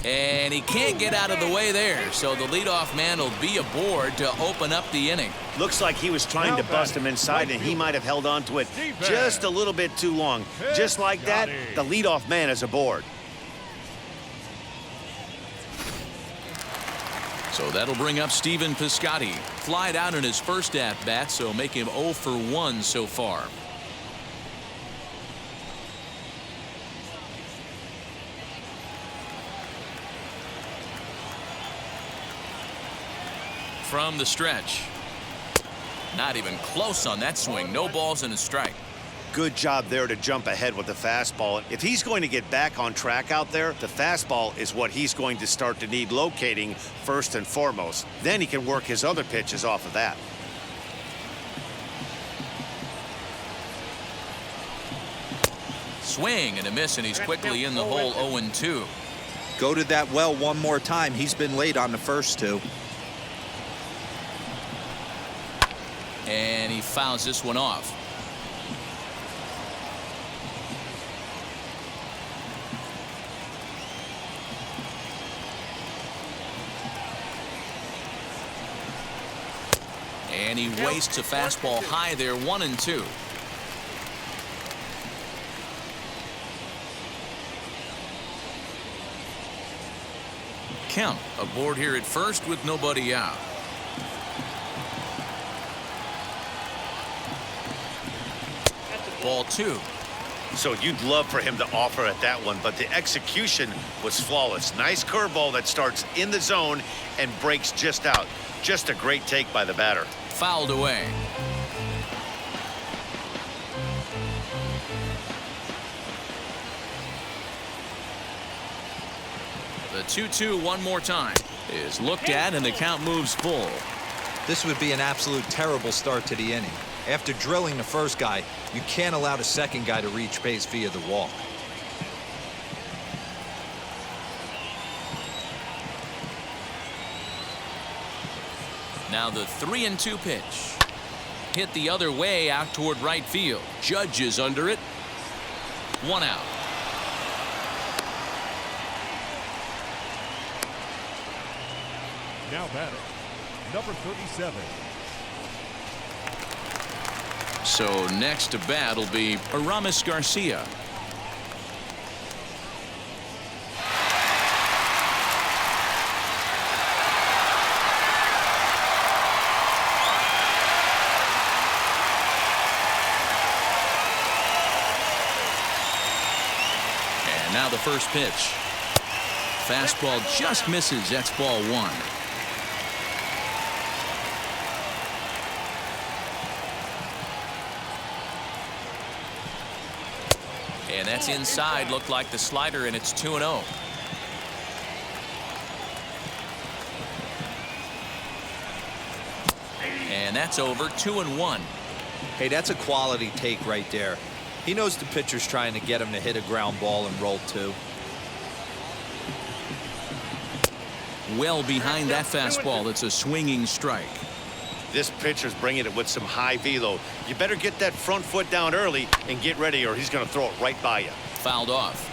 And he can't get out of the way there, so the leadoff man will be aboard to open up the inning. Looks like he was trying to bust him inside, and he might have held on to it just a little bit too long. Just like that, the leadoff man is aboard. So that'll bring up Stephen Piscotty. Flied out in his first at-bat, so make him 0 for 1 so far. From the stretch. Not even close on that swing. No balls and a strike. Good job there to jump ahead with the fastball. If he's going to get back on track out there, the fastball is what he's going to start to need locating first and foremost. Then he can work his other pitches off of that. Swing and a miss, and he's quickly in the hole. 0-2. Go to that well one more time. He's been late on the first 2. And he fouls this one off. And he wastes a fastball high there. 1-2. Kemp aboard here at first with nobody out. Ball 2. So you'd love for him to offer at that one, but the execution was flawless. Nice curveball that starts in the zone and breaks just out. Just a great take by the batter. Fouled away. The 2-2 one more time is looked at, and the count moves full. This would be an absolute terrible start to the inning. After drilling the first guy, you can't allow the second guy to reach base via the walk. Now the 3-2 pitch. Hit the other way out toward right field. Judge is under it. 1 out. Now batting, number 37. So next to bat will be Aramis Garcia. And now the first pitch. Fastball just misses. That's ball 1. And that's inside. Looked like the slider, and it's 2-0. And that's over. 2-1. Hey, that's a quality take right there. He knows the pitcher's trying to get him to hit a ground ball and roll 2. Well behind that fastball. It's a swinging strike. This pitcher's bringing it with some high velo. You better get that front foot down early and get ready, or he's going to throw it right by you. Fouled off.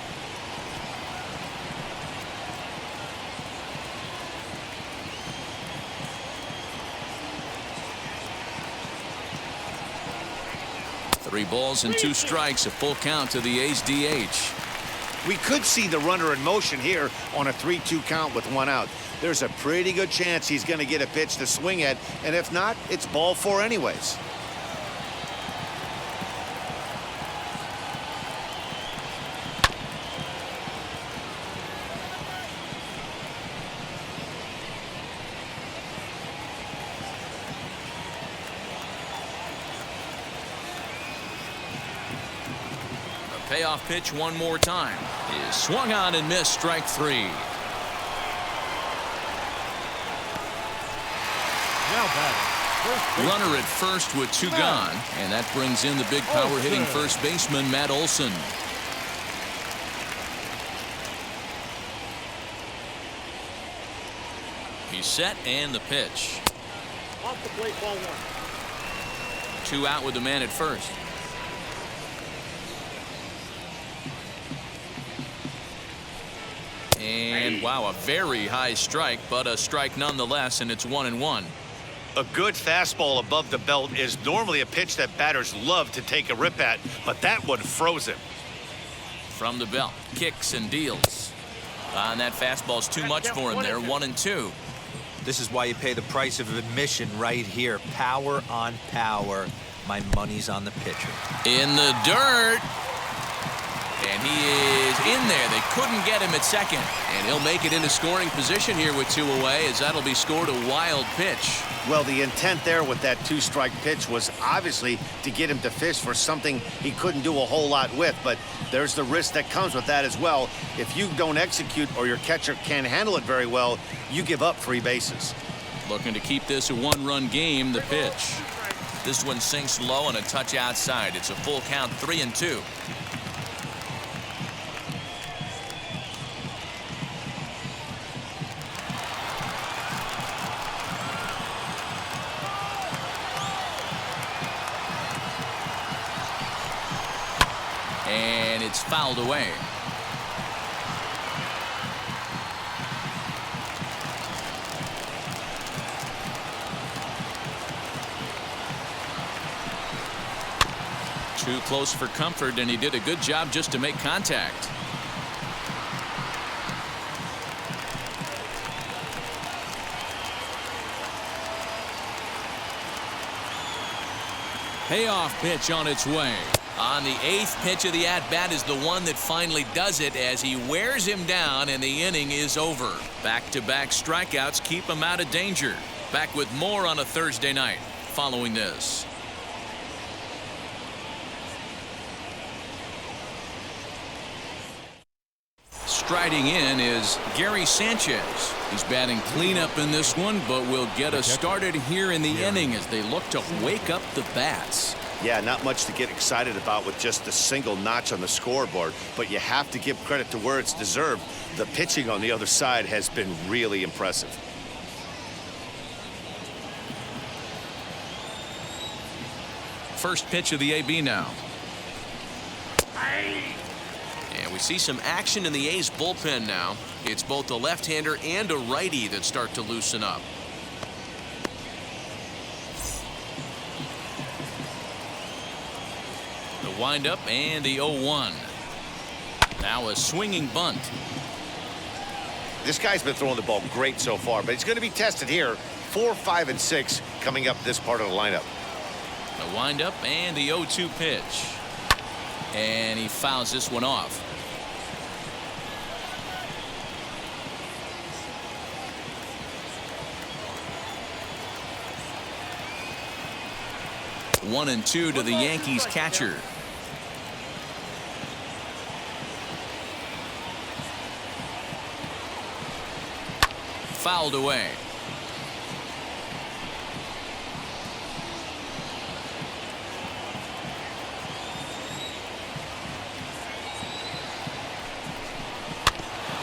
Three balls and 2 strikes, a full count to the A's DH. We could see the runner in motion here on a 3-2 count with 1 out. There's a pretty good chance he's going to get a pitch to swing at, and if not, it's ball 4 anyways. Payoff pitch one more time is swung on and missed. Strike 3. Now batting. Runner at first with 2 gone, and that brings in the big power hitting first baseman Matt Olson. He's set, and the pitch. Off the plate, ball 1. 2 out with the man at first. And wow, a very high strike, but a strike nonetheless, and it's 1-1. A good fastball above the belt is normally a pitch that batters love to take a rip at, but that one froze him. From the belt, kicks and deals. And that fastball's too much for him there. 1-2. This is why you pay the price of admission right here. Power on power. My money's on the pitcher. In the dirt. And he is in there. They couldn't get him at second. And he'll make it into scoring position here with 2 away, as that'll be scored a wild pitch. Well, the intent there with that 2-strike pitch was obviously to get him to fish for something he couldn't do a whole lot with, but there's the risk that comes with that as well. If you don't execute or your catcher can't handle it very well, you give up 3 bases. Looking to keep this a 1-run game. The pitch. This one sinks low and a touch outside. It's a full count, 3-2. And it's fouled away. Too close for comfort, and he did a good job just to make contact. Payoff pitch on its way. On the 8th pitch of the at-bat is the one that finally does it, as he wears him down and the inning is over. Back-to-back strikeouts keep him out of danger. Back with more on a Thursday night following this. Striding in is Gary Sanchez. He's batting cleanup in this one, but will get us started here in the inning as they look to wake up the bats. Yeah, not much to get excited about with just a single notch on the scoreboard, but you have to give credit to where it's deserved. The pitching on the other side has been really impressive. First pitch of the AB now. And we see some action in the A's bullpen now. It's both a left-hander and a righty that start to loosen up. The windup and the 0-1. Now a swinging bunt. This guy's been throwing the ball great so far, but he's going to be tested here. 4, 5, and 6 coming up this part of the lineup. The windup and the 0-2 pitch. And he fouls this one off. One and 2 to the Yankees catcher. Fouled away.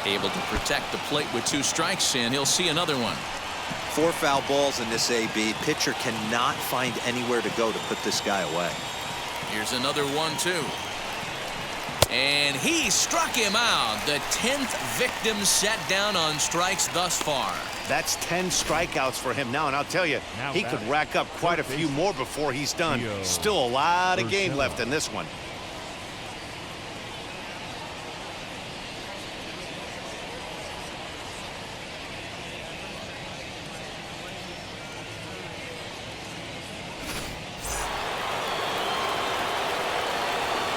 Able to protect the plate with 2 strikes, and he'll see another one. 4 foul balls in this AB. Pitcher cannot find anywhere to go to put this guy away. Here's another 1-2. And he struck him out. The 10th victim set down on strikes thus far. That's 10 strikeouts for him now, and I'll tell you, he could rack up quite a few more before he's done. Still a lot of game left in this one.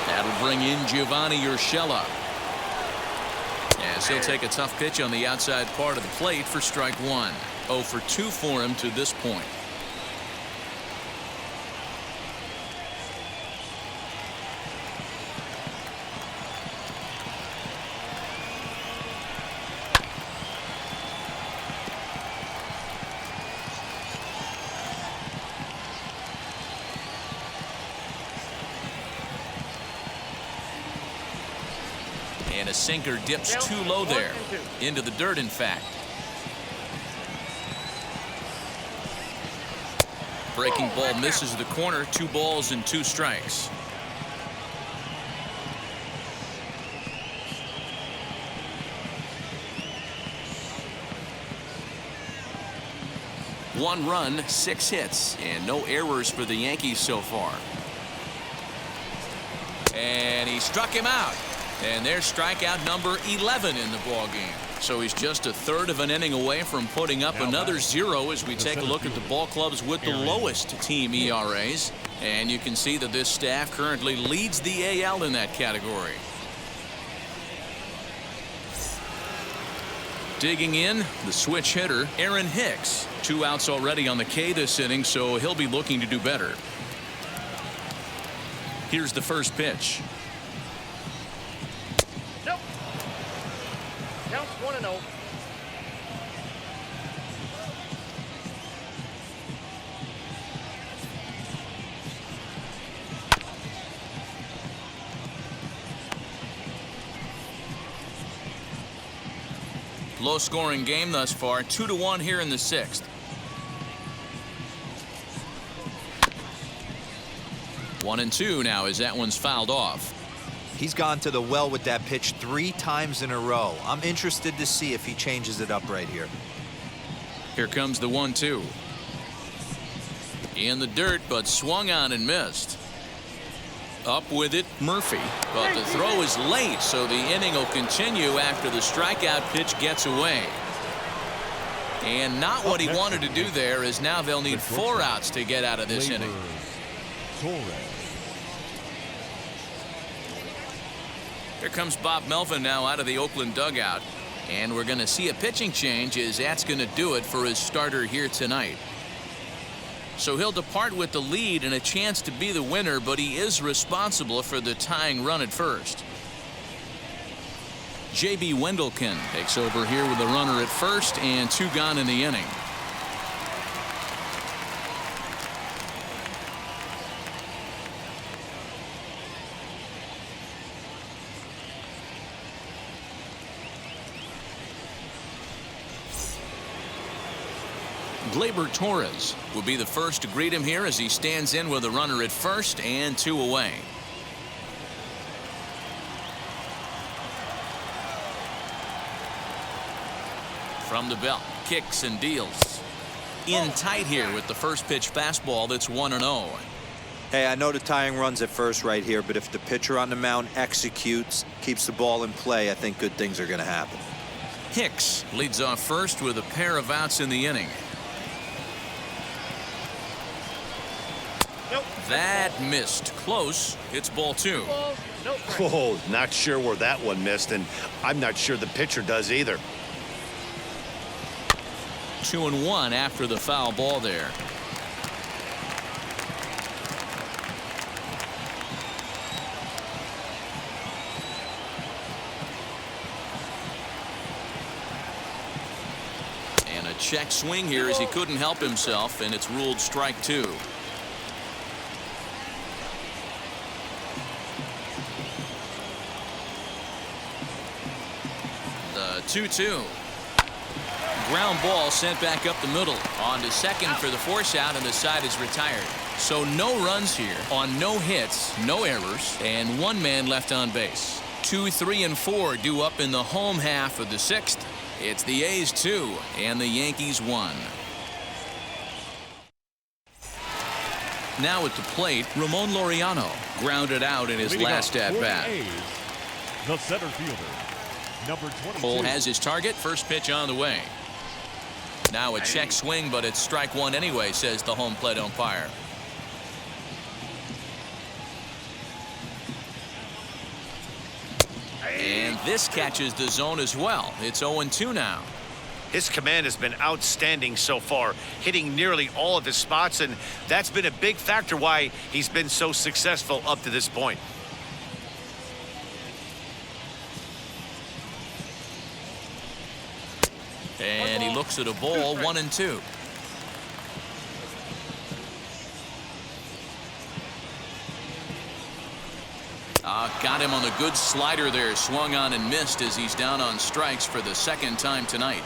That'll bring in Giovanni Urshela, as he'll take a tough pitch on the outside part of the plate for strike 1. 0 for 2 for him to this point. And a sinker dips too low there. Into the dirt, in fact. Breaking ball misses the corner. 2 balls and 2 strikes. One run, 6 hits, and no errors for the Yankees so far. And he struck him out. And there's strikeout number 11 in the ballgame. So he's just a third of an inning away from putting up another 0 as we take a look at the ball clubs with the lowest team ERAs. And you can see that this staff currently leads the AL in that category. Digging in, the switch hitter, Aaron Hicks. 2 outs already on the K this inning, so he'll be looking to do better. Here's the first pitch. Counts 1-0. Low scoring game thus far. 2-1 here in the 6th. 1-2 now as that one's fouled off. He's gone to the well with that pitch 3 times in a row. I'm interested to see if he changes it up right here. Here comes the 1-2. In the dirt, but swung on and missed. Up with it, Murphy. But the throw is late, so the inning will continue after the strikeout pitch gets away. And not what he wanted to do there, as now they'll need 4 outs to get out of this inning. Here comes Bob Melvin now out of the Oakland dugout. And we're going to see a pitching change, as that's going to do it for his starter here tonight. So he'll depart with the lead and a chance to be the winner, but he is responsible for the tying run at first. J.B. Wendelken takes over here with a runner at first and 2 gone in the inning. Glaber Torres will be the first to greet him here as he stands in with a runner at first and 2 away. From the belt, kicks and deals. In tight here with the first pitch fastball that's 1-0. Hey, I know the tying run's at first right here, but if the pitcher on the mound executes, keeps the ball in play, I think good things are going to happen. Hicks leads off first with a pair of outs in the inning. That missed. Close. It's ball 2. Oh, not sure where that one missed, and I'm not sure the pitcher does either. 2-1 after the foul ball there. And a check swing here as he couldn't help himself, and it's ruled strike 2. The 2-2. ground ball sent back up the middle. On to second for the force out, and the side is retired. So no runs here on no hits, no errors, and one man left on base. 2, 3, and 4 due up in the home half of the 6th. It's the A's 2 and the Yankees 1. Now at the plate, Ramon Laureano grounded out in his last at-bat. The center fielder, number 22. Cole has his target. First pitch on the way. Now a check swing, but it's strike one anyway, says the home plate umpire. And this catches the zone as well. It's 0-2 now. His command has been outstanding so far, hitting nearly all of his spots, and that's been a big factor why he's been so successful up to this point. And he looks at a ball, 1-2. Got him on the good slider there. Swung on and missed as he's down on strikes for the second time tonight.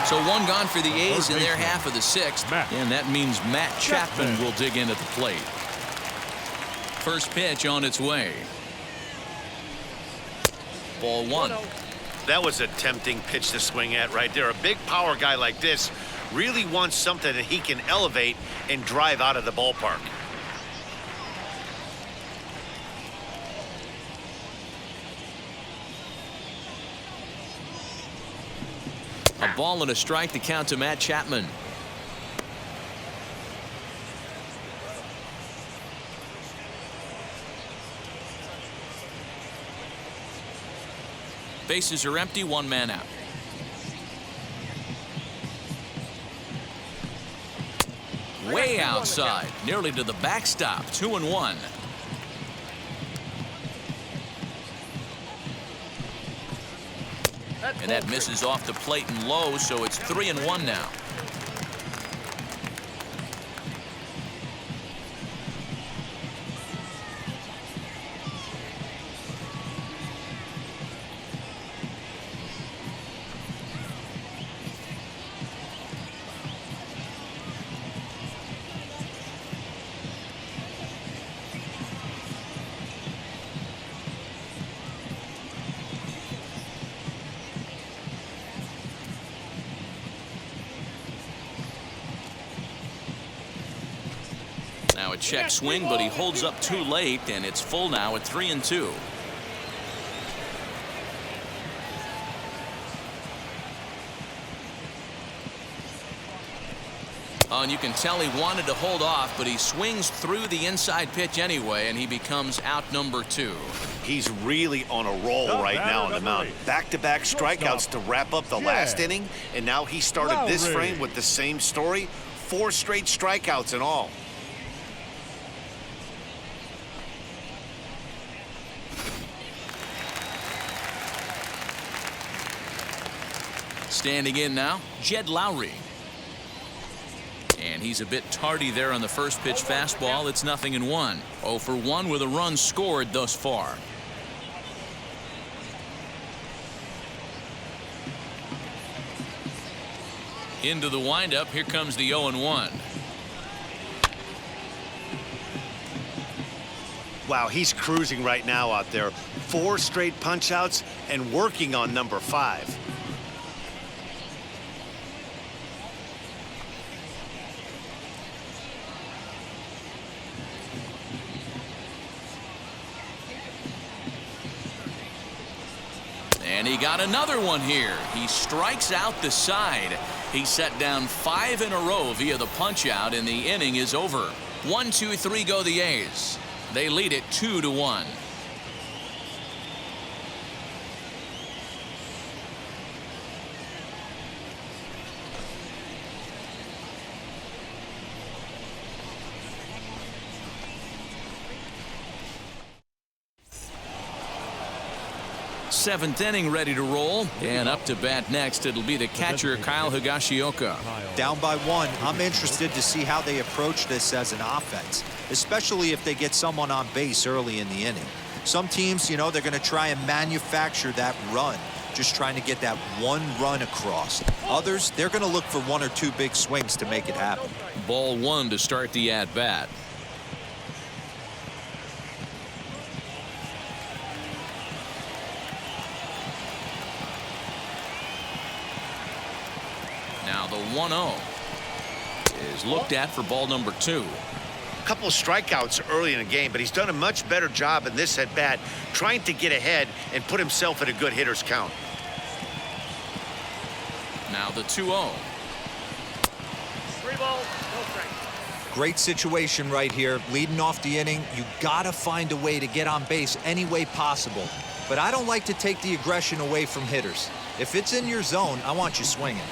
So one gone for the A's in their half of the 6th. And that means Matt Chapman will dig in at the plate. First pitch on its way. Ball 1. That was a tempting pitch to swing at right there. A big power guy like this really wants something that he can elevate and drive out of the ballpark. A ball and a strike to count to Matt Chapman. Bases are empty, one man out. Way outside, nearly to the backstop. 2-1. And that misses off the plate and low, so it's 3-1 now. Now a check swing, but he holds up too late, and it's full now at 3-2. Oh, and you can tell he wanted to hold off, but he swings through the inside pitch anyway, and he becomes out number 2. He's really on a roll right now on the mound. Back-to-back strikeouts to wrap up the last inning, and now he started this frame with the same story. 4 straight strikeouts in all. Standing in now, Jed Lowry. And he's a bit tardy there on the first pitch fastball. It's 0-1. 0 for 1 with a run scored thus far. Into the windup. Here comes the 0-1. Wow, he's cruising right now out there. 4 straight punch outs and working on number 5. And he got another one here. He strikes out the side. He set down 5 in a row via the punch out, and the inning is over. 1, 2, 3 go the A's. They lead it 2-1. Seventh inning ready to roll, and up to bat next it'll be the catcher Kyle Higashioka. Down by 1. I'm interested to see how they approach this as an offense, especially if they get someone on base early in the inning. Some teams, you know, they're going to try and manufacture that run, just trying to get that one run across. Others, they're going to look for 1 or 2 big swings to make it happen. Ball 1 to start the at-bat. Now the 1-0 is looked at for ball number 2. A couple of strikeouts early in the game, but he's done a much better job in this at bat trying to get ahead and put himself in a good hitter's count. Now the 2-0. 3 balls, no strikes. Great situation right here. Leading off the inning, you got to find a way to get on base any way possible. But I don't like to take the aggression away from hitters. If it's in your zone, I want you swinging.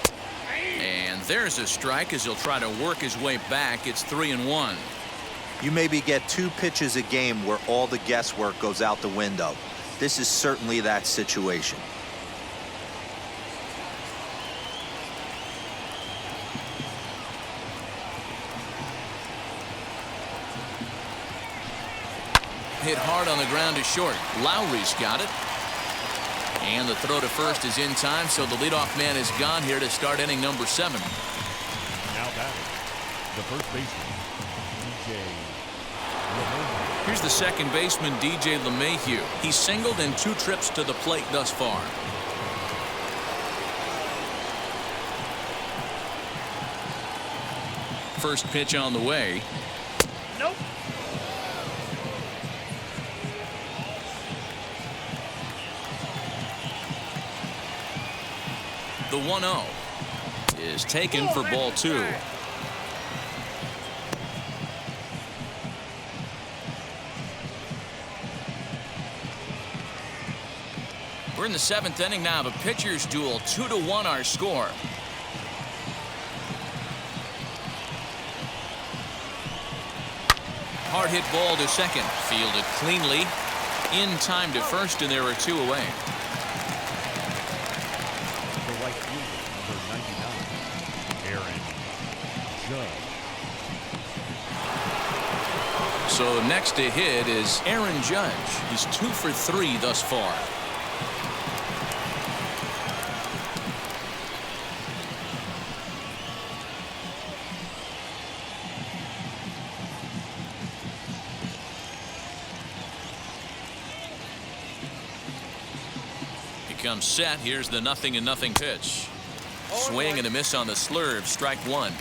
And there's a strike as he'll try to work his way back. It's 3-1. You maybe get 2 pitches a game where all the guesswork goes out the window. This is certainly that situation. Hit hard on the ground to short. Lowry's got it. And the throw to first is in time, so the leadoff man is gone here to start inning number 7. Now batting, the first baseman, DJ. Here's the second baseman, DJ LeMahieu. He's singled in 2 trips to the plate thus far. First pitch on the way. Nope. The 1-0 is taken for ball 2. We're in the 7th inning now of a pitcher's duel. 2-1 our score. Hard hit ball to second. Fielded cleanly. In time to first, and there are 2 away. The right fielder, number 99, Aaron Judge. So next to hit is Aaron Judge. He's 2 for 3 thus far. Comes set. Here's the 0-0 pitch. Swing and a miss on the slurve. Strike 1.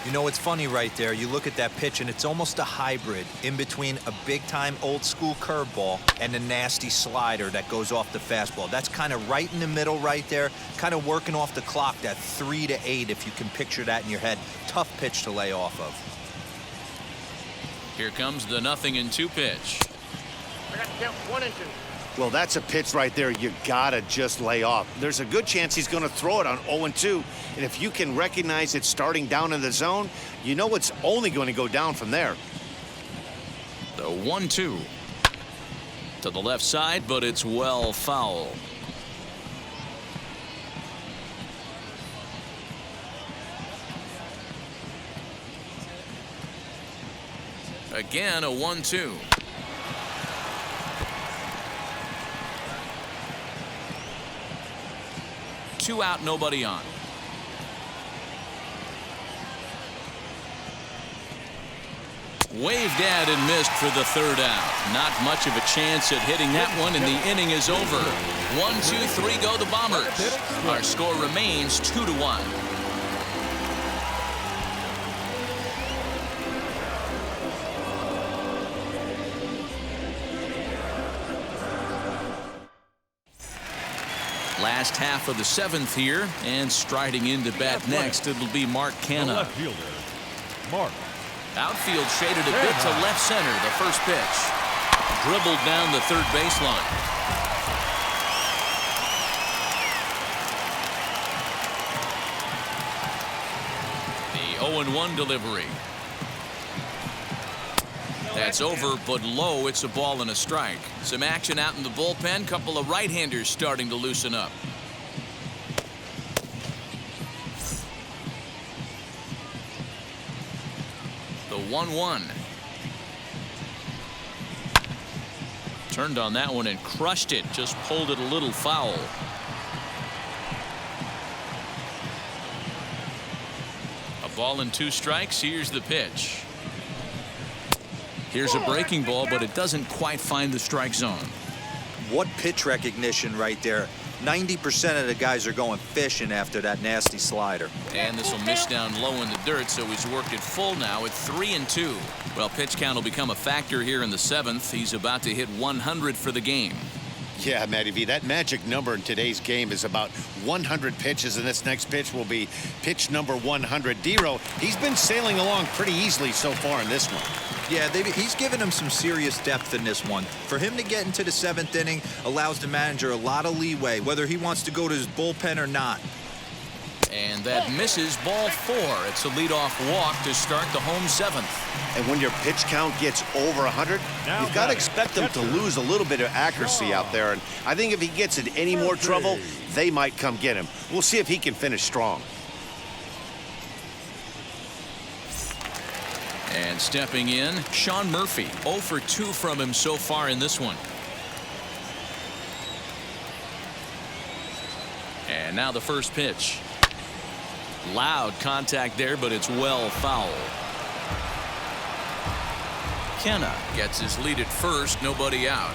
You know, it's funny right there. You look at that pitch, and it's almost a hybrid in between a big-time old-school curveball and a nasty slider that goes off the fastball. That's kind of right in the middle right there, kind of working off the clock, that 3 to 8, if you can picture that in your head. Tough pitch to lay off of. Here comes the 0-2 pitch. I got to count 1 and 2. Well, that's a pitch right there you gotta just lay off. There's a good chance he's going to throw it on 0-2, and if you can recognize it starting down in the zone, you know it's only going to go down from there. The 1-2 to the left side, but it's well foul. Again, a 1-2. 2 out, nobody on. Waved at and missed for the 3rd out. Not much of a chance at hitting that one, and the inning is over. 1, 2, 3 go the Bombers. Our score remains 2-1. Last half of the 7th here, and striding into bat next, it'll be Mark The Canha. left fielder, Mark. Outfield shaded a bit to left center. The first pitch. Dribbled down the 3rd baseline. The 0-1 delivery. That's over, but low. It's a ball and a strike. Some action out in the bullpen. Couple of right-handers starting to loosen up. The 1-1. Turned on that one and crushed it. Just pulled it a little foul. Ball and 2 strikes. Here's the pitch. Here's a breaking ball, but it doesn't quite find the strike zone. What pitch recognition right there. 90% of the guys are going fishing after that nasty slider. And this will miss down low in the dirt, so he's worked it full now at 3-2. Well, pitch count will become a factor here in the 7th. He's about to hit 100 for the game. Yeah, Matty V, that magic number in today's game is about 100 pitches, and this next pitch will be pitch number 100. Dero, he's been sailing along pretty easily so far in this one. Yeah, he's given him some serious depth in this one. For him to get into the 7th inning allows the manager a lot of leeway, whether he wants to go to his bullpen or not. And that misses, ball 4. It's a leadoff walk to start the home 7th. And when your pitch count gets over 100, you've got to expect them to lose a little bit of accuracy out there. And I think if he gets in any more trouble, they might come get him. We'll see if he can finish strong. And stepping in, Sean Murphy. 0 for 2 from him so far in this one. And now the first pitch. Loud contact there, but it's well foul. Kenna gets his lead at first, nobody out.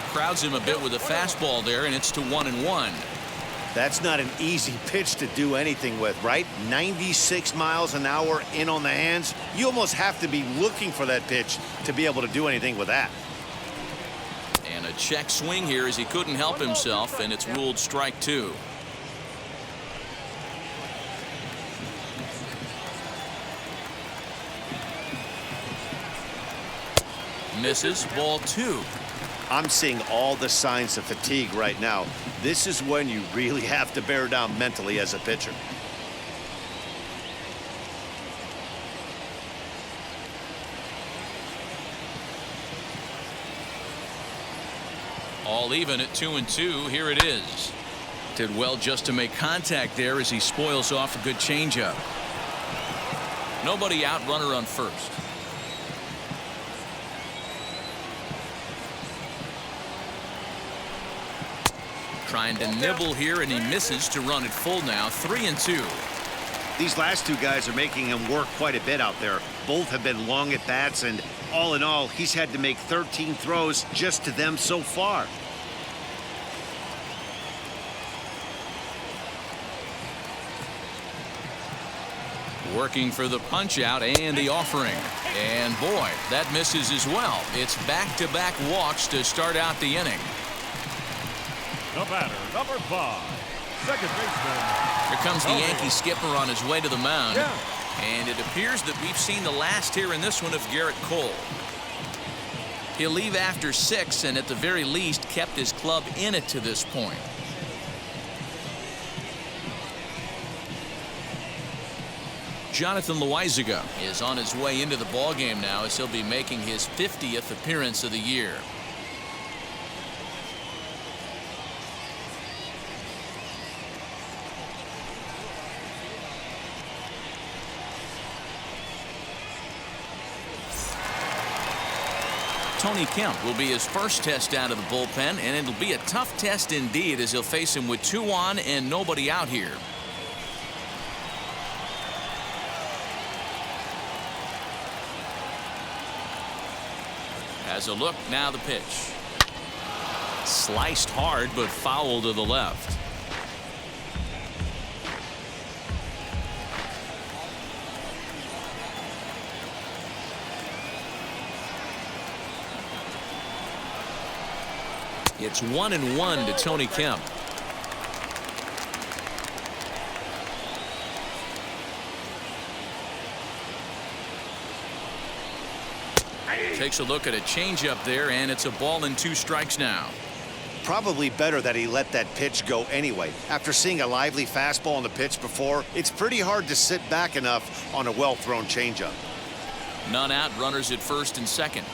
Crowds him a bit with a fastball there, and it's to 1-1. That's not an easy pitch to do anything with, right? 96 miles an hour in on the hands. You almost have to be looking for that pitch to be able to do anything with that. And a check swing here as he couldn't help himself, and it's ruled strike 2. Misses, ball 2. I'm seeing all the signs of fatigue right now. This is when you really have to bear down mentally as a pitcher. All even at 2-2. Here it is. Did well just to make contact there as he spoils off a good changeup. Nobody out, runner on first. Trying to nibble here, and he misses to run it full now. 3-2. These last two guys are making him work quite a bit out there. Both have been long at bats, and all in all, he's had to make 13 throws just to them so far. Working for the punch out and the offering. And boy, that misses as well. It's back-to-back walks to start out the inning. The batter, number 5, second baseman. Here comes the Yankee skipper on his way to the mound. And it appears that we've seen the last here in this one of Garrett Cole. He'll leave after 6 and at the very least kept his club in it to this point. Jonathan Loaizaga is on his way into the ballgame now as he'll be making his 50th appearance of the year. Tony Kemp will be his first test out of the bullpen, and it'll be a tough test indeed as he'll face him with 2 on and nobody out here. As a look, now the pitch. Sliced hard, but foul to the left. It's 1-1 to Tony Kemp. Takes a look at a changeup there, and it's a ball and 2 strikes now. Probably better that he let that pitch go anyway. After seeing a lively fastball on the pitch before, it's pretty hard to sit back enough on a well-thrown changeup. None out, runners at first and second.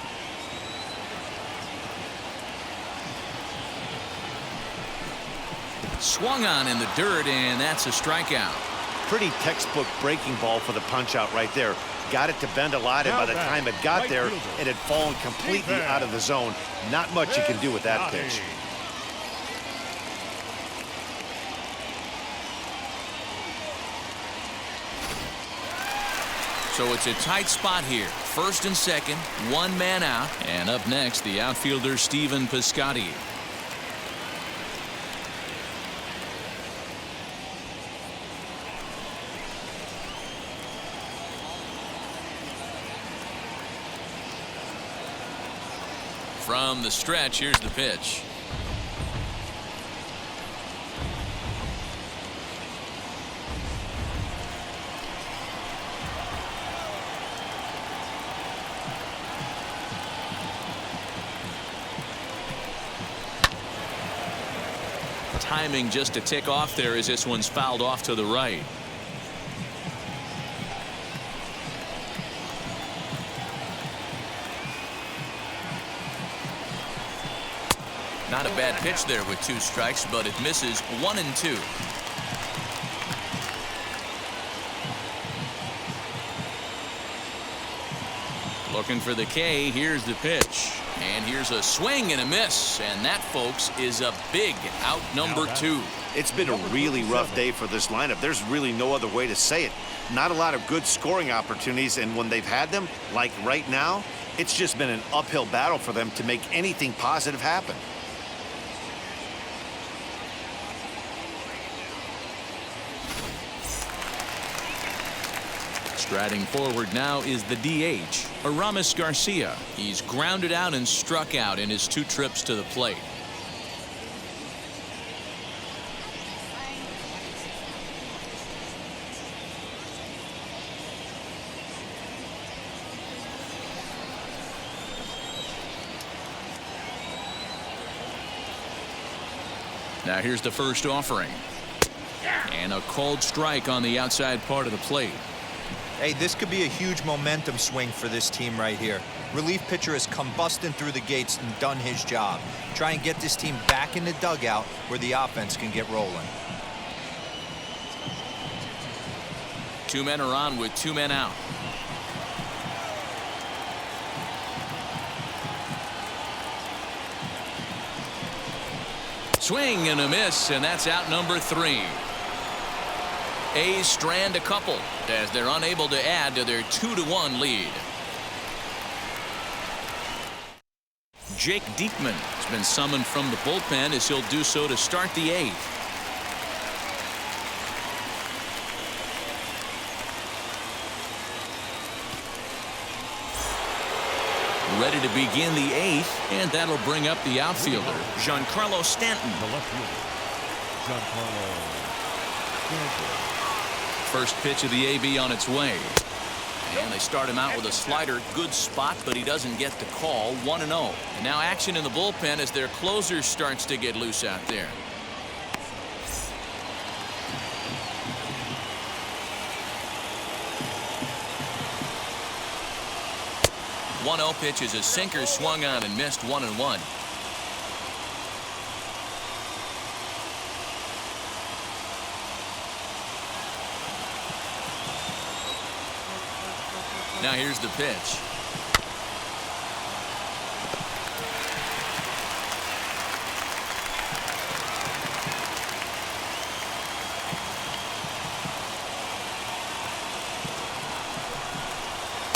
Swung on in the dirt, and that's a strikeout. Pretty textbook breaking ball for the punch out right there. Got it to bend a lot, and by the time it got there, it had fallen completely out of the zone. Not much you can do with that pitch. So it's a tight spot here. First and second, one man out. And up next, the outfielder Stephen Piscotty. From the stretch, here's the pitch. Timing just a tick off there as this one's fouled off to the right. Not a bad pitch there with 2 strikes, but it misses 1 and 2. Looking for the K. Here's the pitch. And here's a swing and a miss. And that, folks, is a big out number 2. It's been a really rough day for this lineup. There's really no other way to say it. Not a lot of good scoring opportunities, and when they've had them, like right now, it's just been an uphill battle for them to make anything positive happen. Striding forward now is the DH, Aramis Garcia. He's grounded out and struck out in his 2 trips to the plate. Now here's the first offering. And a called strike on the outside part of the plate. Hey, this could be a huge momentum swing for this team right here. Relief pitcher has come busting through the gates and done his job. Try and get this team back in the dugout where the offense can get rolling. 2 men are on with 2 men out. Swing and a miss, and that's out number 3. A's strand a couple as they're unable to add to their 2-1 lead. Jake Diekman has been summoned from the bullpen as he'll do so to start the 8th. Ready to begin the 8th, and that'll bring up the outfielder, Giancarlo Stanton. The left fielder, Giancarlo Stanton. First pitch of the AB on its way. And they start him out with a slider. Good spot, but he doesn't get the call. 1-0. And now action in the bullpen as their closer starts to get loose out there. One-0 pitch is a sinker swung on and missed. 1-1. Now here's the pitch.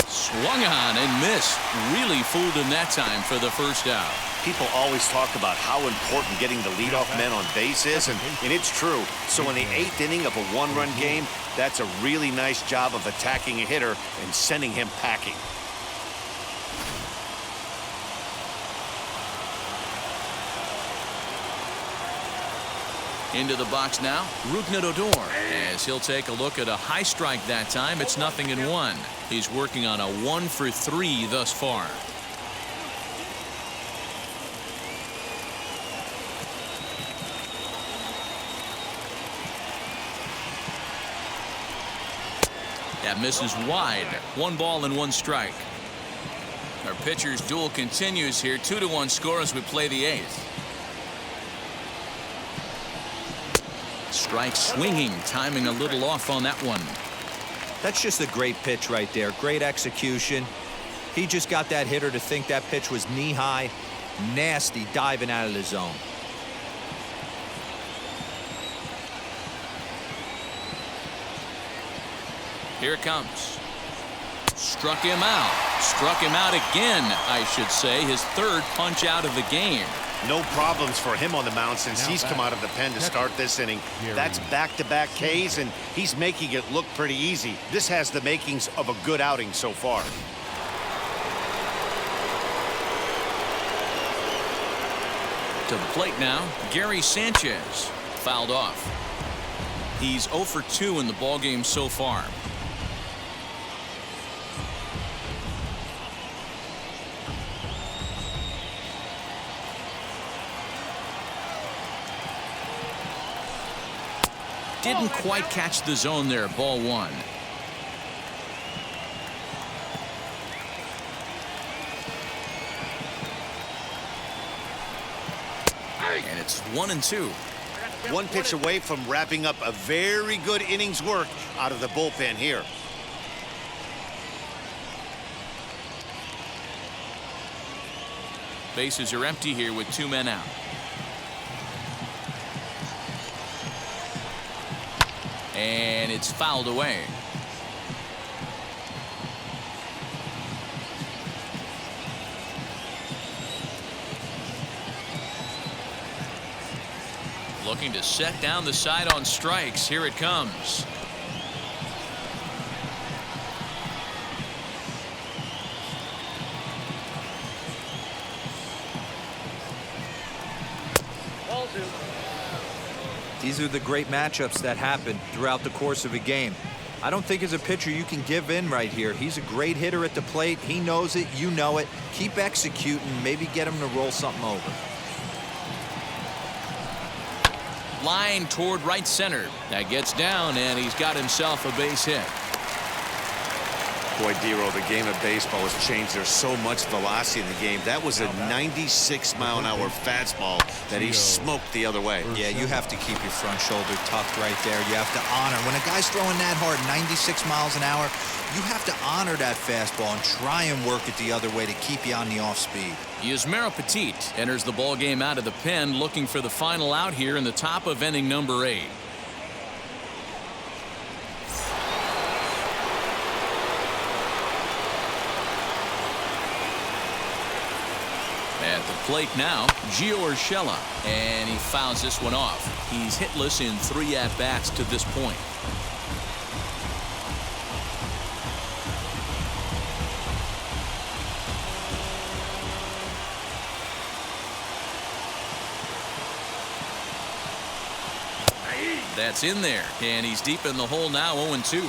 Swung on and missed. Really fooled him that time for the first out. People always talk about how important getting the leadoff men on base is, and it's true. So in the 8th inning of a 1-run game, that's a really nice job of attacking a hitter and sending him packing. Into the box now, Rougned Odor, as he'll take a look at a high strike that time. It's 0-1. He's working on a 1-for-3 thus far. That misses wide. 1 ball and 1 strike. Our pitcher's duel continues here. 2-1 score as we play the 8th. Strike swinging, timing a little off on that one. That's just a great pitch right there. Great execution. He just got that hitter to think that pitch was knee-high. Nasty diving out of the zone. Here it comes. Struck him out. Struck him out again, I should say. His third punch out of the game. No problems for him on the mound since he's come out of the pen to start this inning. That's back-to-back Ks, and he's making it look pretty easy. This has the makings of a good outing so far. To the plate now, Gary Sanchez. Fouled off. He's 0 for 2 in the ballgame so far. Didn't quite catch the zone there. Ball 1. And it's 1-2. One pitch away from wrapping up a very good innings work out of the bullpen here. Bases are empty here with 2 men out. And it's fouled away. Looking to set down the side on strikes. Here it comes. These are the great matchups that happen throughout the course of a game. I don't think as a pitcher you can give in right here. He's a great hitter at the plate. He knows it. You know it. Keep executing. Maybe get him to roll something over. Line toward right center. That gets down, and he's got himself a base hit. Boy, Dero, the game of baseball has changed. There's so much velocity in the game. That was a 96-mile-an-hour fastball that he smoked the other way. Yeah, you have to keep your front shoulder tucked right there. You have to honor. When a guy's throwing that hard, 96 miles an hour, you have to honor that fastball and try and work it the other way to keep you on the off speed. Yusmeiro Petit enters the ball game out of the pen, looking for the final out here in the top of inning number 8. At the plate now, Gio Urshela, and he fouls this one off. He's hitless in 3 at-bats to this point. That's in there, and he's deep in the hole now, 0-2.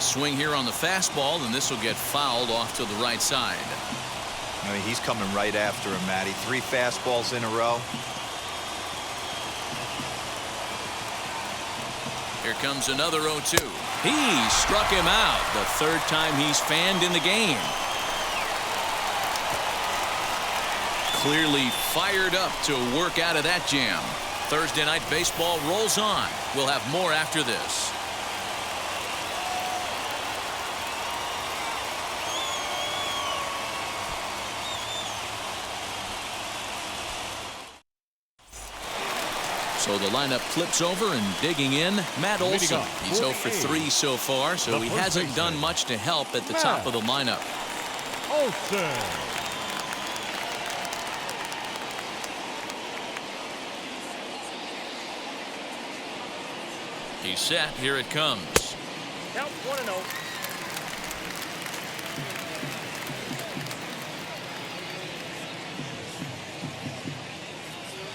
Swing here on the fastball, and this will get fouled off to the right side. I mean, he's coming right after him, Matty. 3 fastballs in a row. Here comes another 0-2. He struck him out. The 3rd time he's fanned in the game. Clearly fired up to work out of that jam. Thursday night baseball rolls on. We'll have more after this. So the lineup flips over, and digging in, Matt Olson. He's 0 for 3 so far, so he hasn't done much to help at the top of the lineup. Olson. He's set. Here it comes. Count 1-0.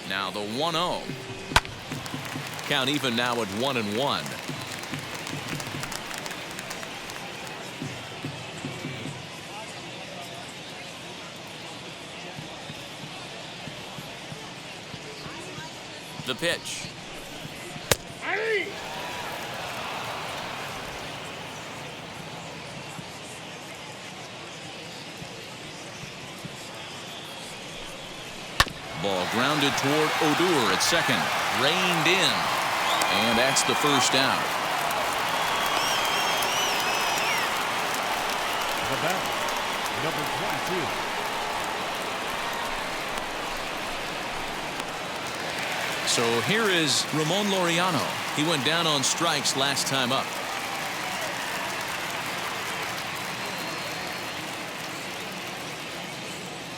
Now the 1-0. Count even now at 1-1. The pitch. Ball grounded toward Odor at second. Reined in. And that's the first out. The batter, number 22. So here is Ramon Laureano. He went down on strikes last time up.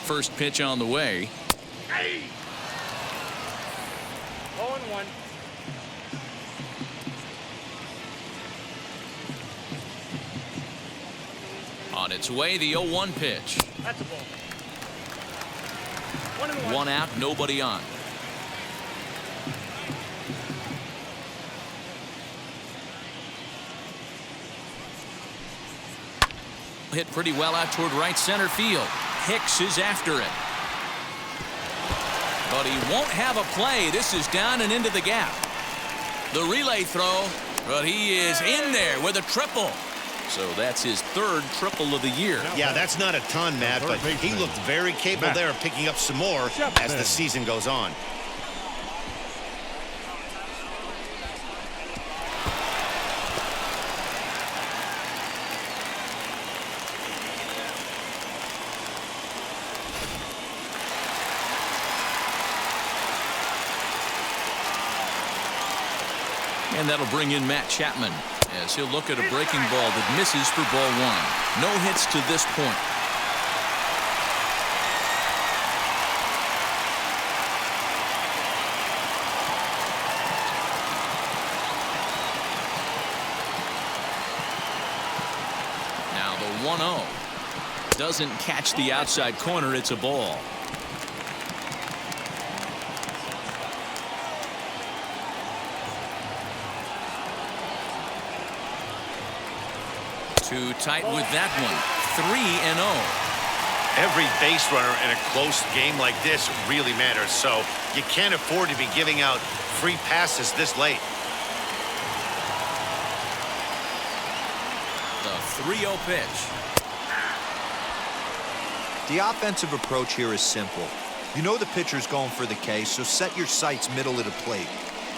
First pitch on the way. Hey. 0-1. On its way, the 0-1 pitch. That's a ball. 1-1. One out, nobody on. Hit pretty well out toward right center field. Hicks is after it. But he won't have a play. This is down and into the gap. The relay throw, but he is in there with a triple. So that's his third triple of the year. Yeah, that's not a ton, Matt, but he looked very capable there of picking up some more as the season goes on. And that'll bring in Matt Chapman as he'll look at a breaking ball that misses for ball one. No hits to this point. Now the 1-0 doesn't catch the outside corner. It's a ball. Too tight with that one. 3-0. Every base runner in a close game like this really matters, so you can't afford to be giving out free passes this late. The 3-0 pitch. The offensive approach here is simple. You know the pitcher's going for the K, so set your sights middle of the plate.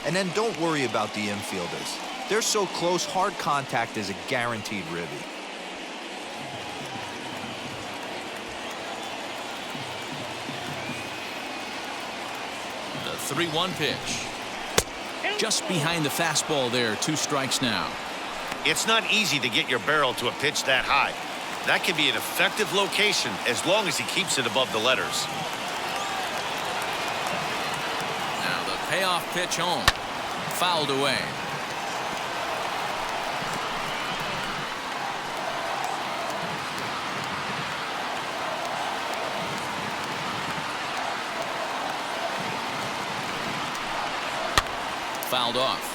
And then don't worry about the infielders. They're so close, hard contact is a guaranteed ribby. The 3-1 pitch. Just behind the fastball there. 2 strikes now. It's not easy to get your barrel to a pitch that high. That can be an effective location as long as he keeps it above the letters. Now the payoff pitch home. Fouled away. Fouled off.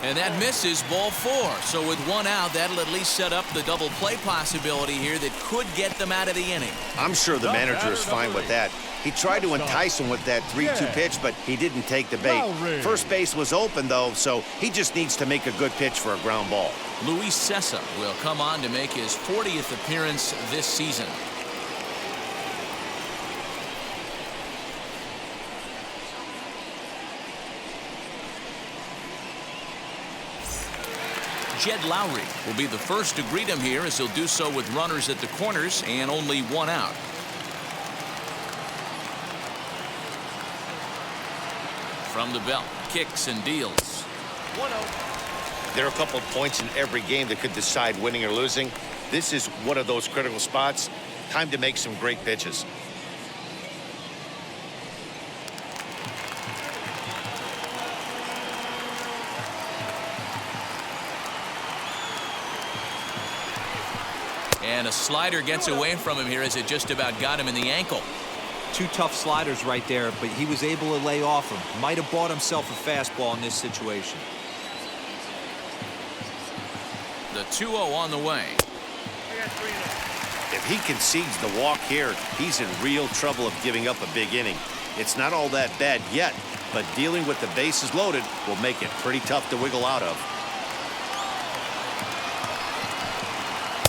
And that misses, ball 4. So with 1 out, that'll at least set up the double play possibility here that could get them out of the inning. I'm sure the manager is fine with that. He tried to entice him with that 3-2 pitch, but he didn't take the bait. First base was open, though, so he just needs to make a good pitch for a ground ball. Luis Cessa will come on to make his 40th appearance this season. Jed Lowry will be the first to greet him here as he'll do so with runners at the corners and only 1 out. From the belt, kicks and deals. 1-0. There are a couple of points in every game that could decide winning or losing. This is one of those critical spots. Time to make some great pitches. And a slider gets away from him here as it just about got him in the ankle. 2 tough sliders right there, but he was able to lay off him. Might have bought himself a fastball in this situation. The 2-0 on the way. I got 3-0. If he concedes the walk here, he's in real trouble of giving up a big inning. It's not all that bad yet, but dealing with the bases loaded will make it pretty tough to wiggle out of.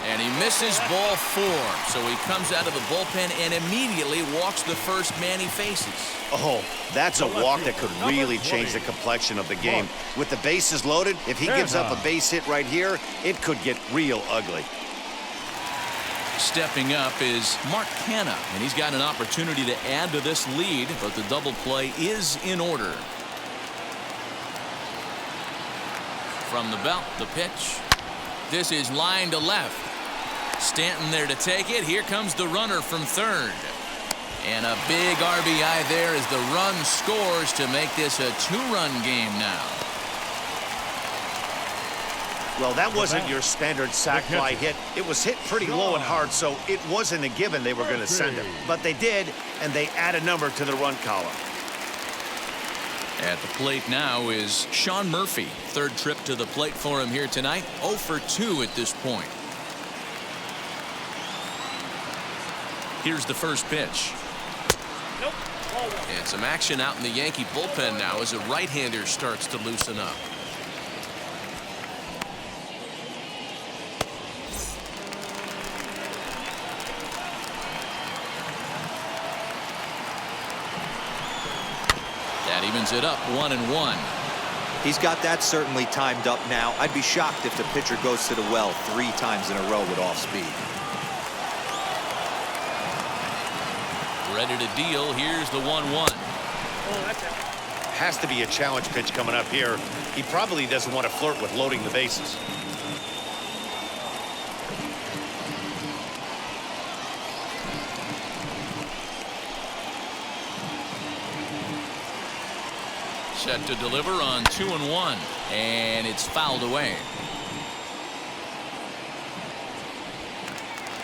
And And he misses ball 4. So he comes out of the bullpen and immediately walks the first man he faces. Oh, that's a walk that could really change the complexion of the game. With the bases loaded, if he gives up a base hit right here, it could get real ugly. Stepping up is Mark Canha, and he's got an opportunity to add to this lead, but the double play is in order. From the belt, the pitch. This is line to left. Stanton there to take it. Here comes the runner from third. And a big RBI there as the run scores to make this a 2-run game now. Well, that wasn't your standard sac fly hit. It was hit pretty low and hard, so it wasn't a given they were going to send him. But they did, and they add a number to the run column. At the plate now is Sean Murphy. Third trip to the plate for him here tonight. 0 for 2 at this point. Here's the first pitch. Nope. And some action out in the Yankee bullpen now as a right-hander starts to loosen up. That evens it up 1-1. He's got that certainly timed up now. I'd be shocked if the pitcher goes to the well 3 times in a row with off speed. Ready to deal. Here's the 1-1. Oh, that's it. Has to be a challenge pitch coming up here. He probably doesn't want to flirt with loading the bases. Set to deliver on 2-1, and it's fouled away.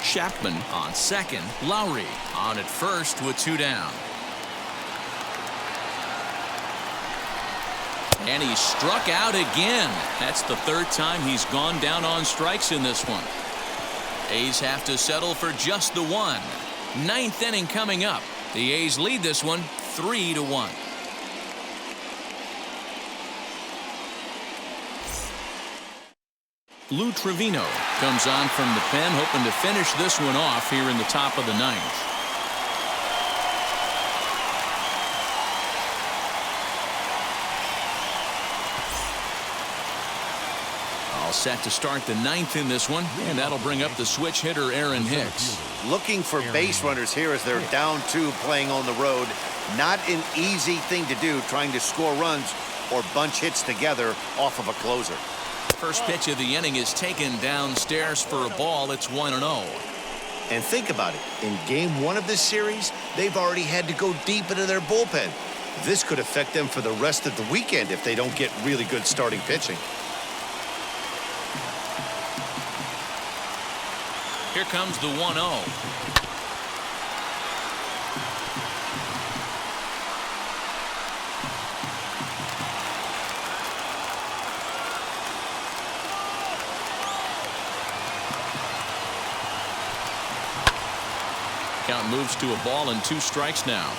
Chapman on second. Lowry on at first with 2 down. And he struck out again. That's the 3rd time he's gone down on strikes in this one. A's have to settle for just the 1. 9th inning coming up. The A's lead this one 3-1. Lou Trevino comes on from the pen, hoping to finish this one off here in the top of the 9th. All set to start the 9th in this one, and that'll bring up the switch hitter Aaron Hicks. Looking for base runners here as they're down 2 playing on the road. Not an easy thing to do, trying to score runs or bunch hits together off of a closer. First pitch of the inning is taken downstairs for a ball. It's 1-0. And think about it. In game 1 of this series, they've already had to go deep into their bullpen. This could affect them for the rest of the weekend if they don't get really good starting pitching. Here comes the 1-0. Count moves to a ball and 2 strikes now.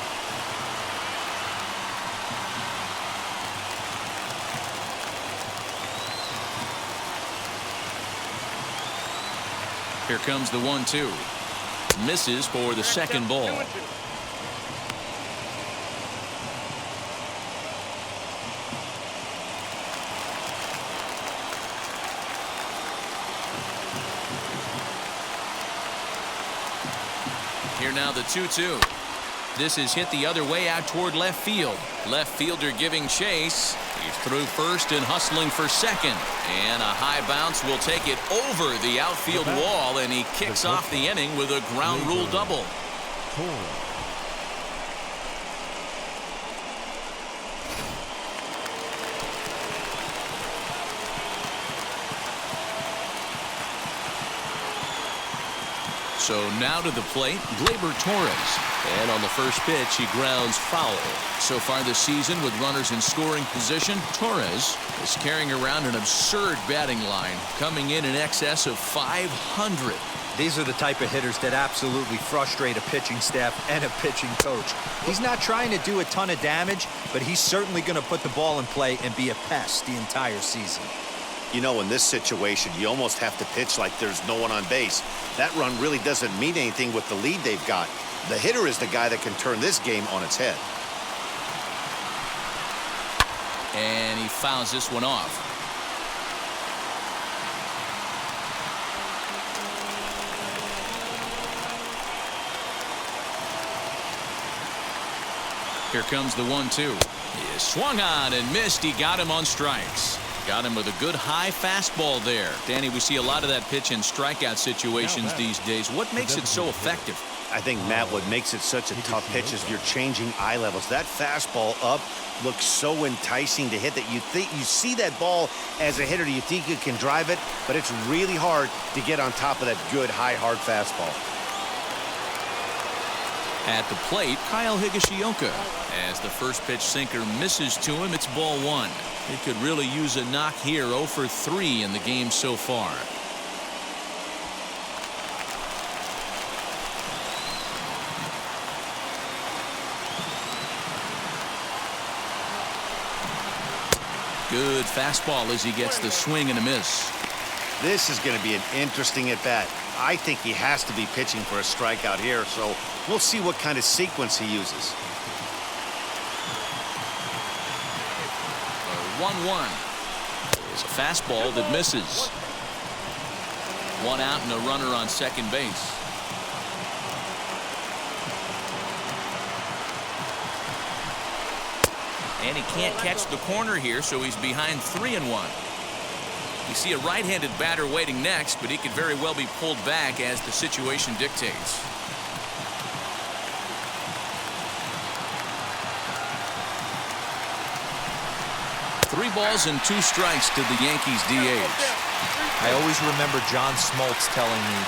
Here comes the 1-2. Misses for the second ball. Here now the 2-2. This is hit the other way out toward left field. Left fielder giving chase. He's through first and hustling for second. And a high bounce will take it over the outfield wall, and he kicks off the inning with a ground rule double. So now to the plate, Glaber Torres. And on the first pitch, he grounds foul. So far this season, with runners in scoring position, Torres is carrying around an absurd batting line, coming in excess of 500. These are the type of hitters that absolutely frustrate a pitching staff and a pitching coach. He's not trying to do a ton of damage, but he's certainly going to put the ball in play and be a pest the entire season. You know, in this situation, you almost have to pitch like there's no one on base. That run really doesn't mean anything with the lead they've got. The hitter is the guy that can turn this game on its head. And he fouls this one off. Here comes the 1-2. He swung on and missed. He got him on strikes. Got him with a good high fastball there. Danny, we see a lot of that pitch in strikeout situations these days. What makes it so effective? I think, Matt, what makes it such a tough pitch is you're changing eye levels. That fastball up looks so enticing to hit that you see that ball as a hitter, you think you can drive it, but it's really hard to get on top of that good, high, hard fastball. At the plate, Kyle Higashioka. As the first pitch sinker misses to him, it's ball 1. He could really use a knock here. 0 for 3 in the game so far. Good fastball as he gets the swing and a miss. This is going to be an interesting at-bat. I think he has to be pitching for a strikeout here, so we'll see what kind of sequence he uses. 1-1. It's a fastball that misses. 1 out and a runner on second base. And he can't catch the corner here, so he's behind 3-1. You see a right-handed batter waiting next, but he could very well be pulled back as the situation dictates. Three balls and 2 strikes to the Yankees DH. I always remember John Smoltz telling me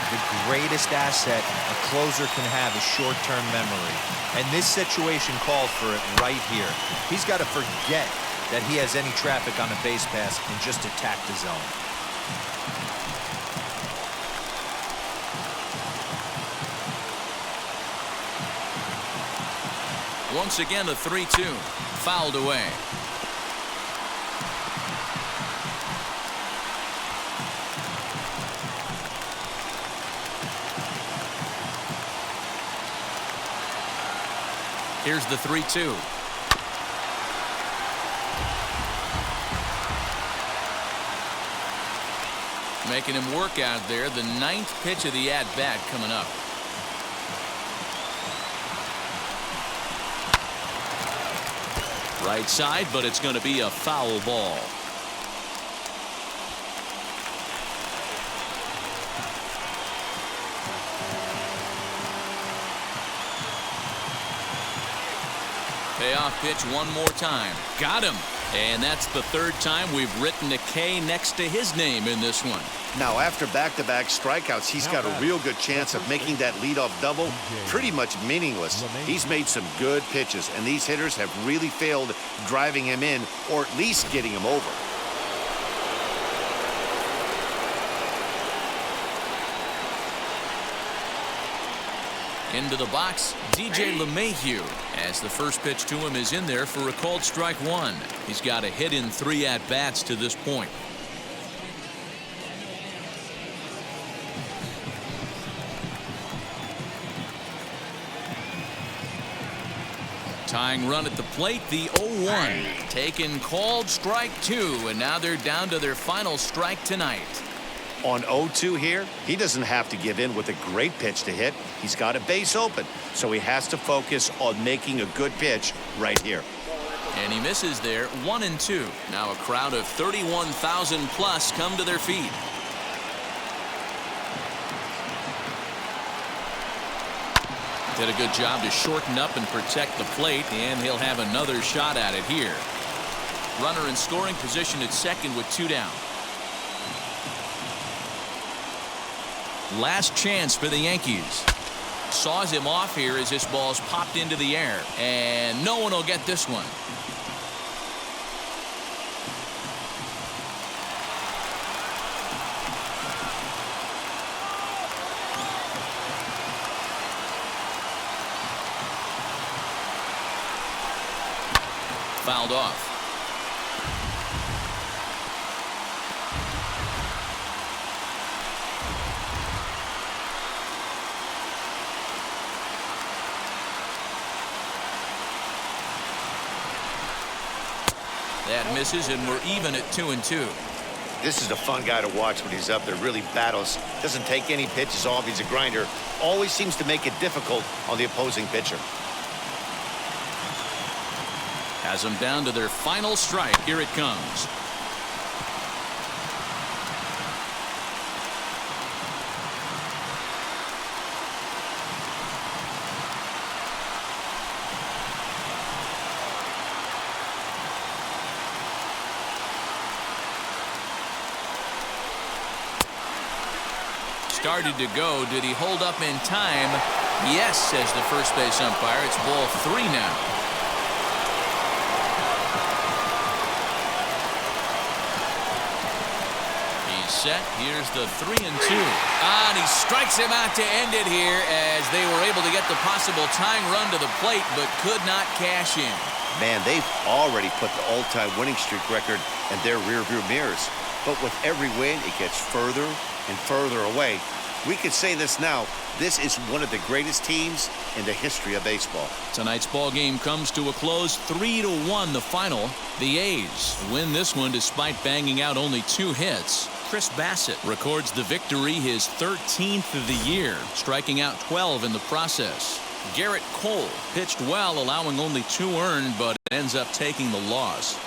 the greatest asset a closer can have is short-term memory. And this situation called for it right here. He's got to forget that he has any traffic on a base pass and just attack the zone. Once again, a 3-2. Fouled away. Here's the 3-2. Making him work out there. The 9th pitch of the at-bat coming up. Right side, but it's going to be a foul ball. Payoff pitch one more time. Got him. And that's the 3rd time we've written a K next to his name in this one. Now, after back-to-back strikeouts, he's got a real good chance of making that leadoff double pretty much meaningless. He's made some good pitches, and these hitters have really failed driving him in or at least getting him over. Into the box, DJ LeMahieu, as the first pitch to him is in there for a called strike 1. He's got a hit in 3 at-bats to this point. Tying run at the plate, the 0-1. Taken called strike 2, and now they're down to their final strike tonight. On 0-2 here, he doesn't have to give in with a great pitch to hit. He's got a base open, so he has to focus on making a good pitch right here. And he misses there. 1-2. Now a crowd of 31,000 plus come to their feet. Did a good job to shorten up and protect the plate, and he'll have another shot at it here. Runner in scoring position at second with 2 down. Last chance for the Yankees. Saws him off here as this ball's popped into the air, and no one will get this one. Fouled off. That misses, and we're even at 2-2. This is a fun guy to watch when he's up there. Really battles. Doesn't take any pitches off. He's a grinder. Always seems to make it difficult on the opposing pitcher. Has them down to their final strike. Here it comes. Started to go. Did he hold up in time? Yes, says the first base umpire. It's ball 3 now. He's set. Here's the 3-2. And he strikes him out to end it here as they were able to get the possible tying run to the plate but could not cash in. Man, they've already put the all-time winning streak record in their rearview mirrors. But with every win, it gets further and further away. We could say this now. This is one of the greatest teams in the history of baseball. Tonight's ball game comes to a close. 3-1 the final. The A's win this one despite banging out only 2 hits. Chris Bassett records the victory, his 13th of the year, striking out 12 in the process. Garrett Cole pitched well, allowing only 2 earned, but ends up taking the loss.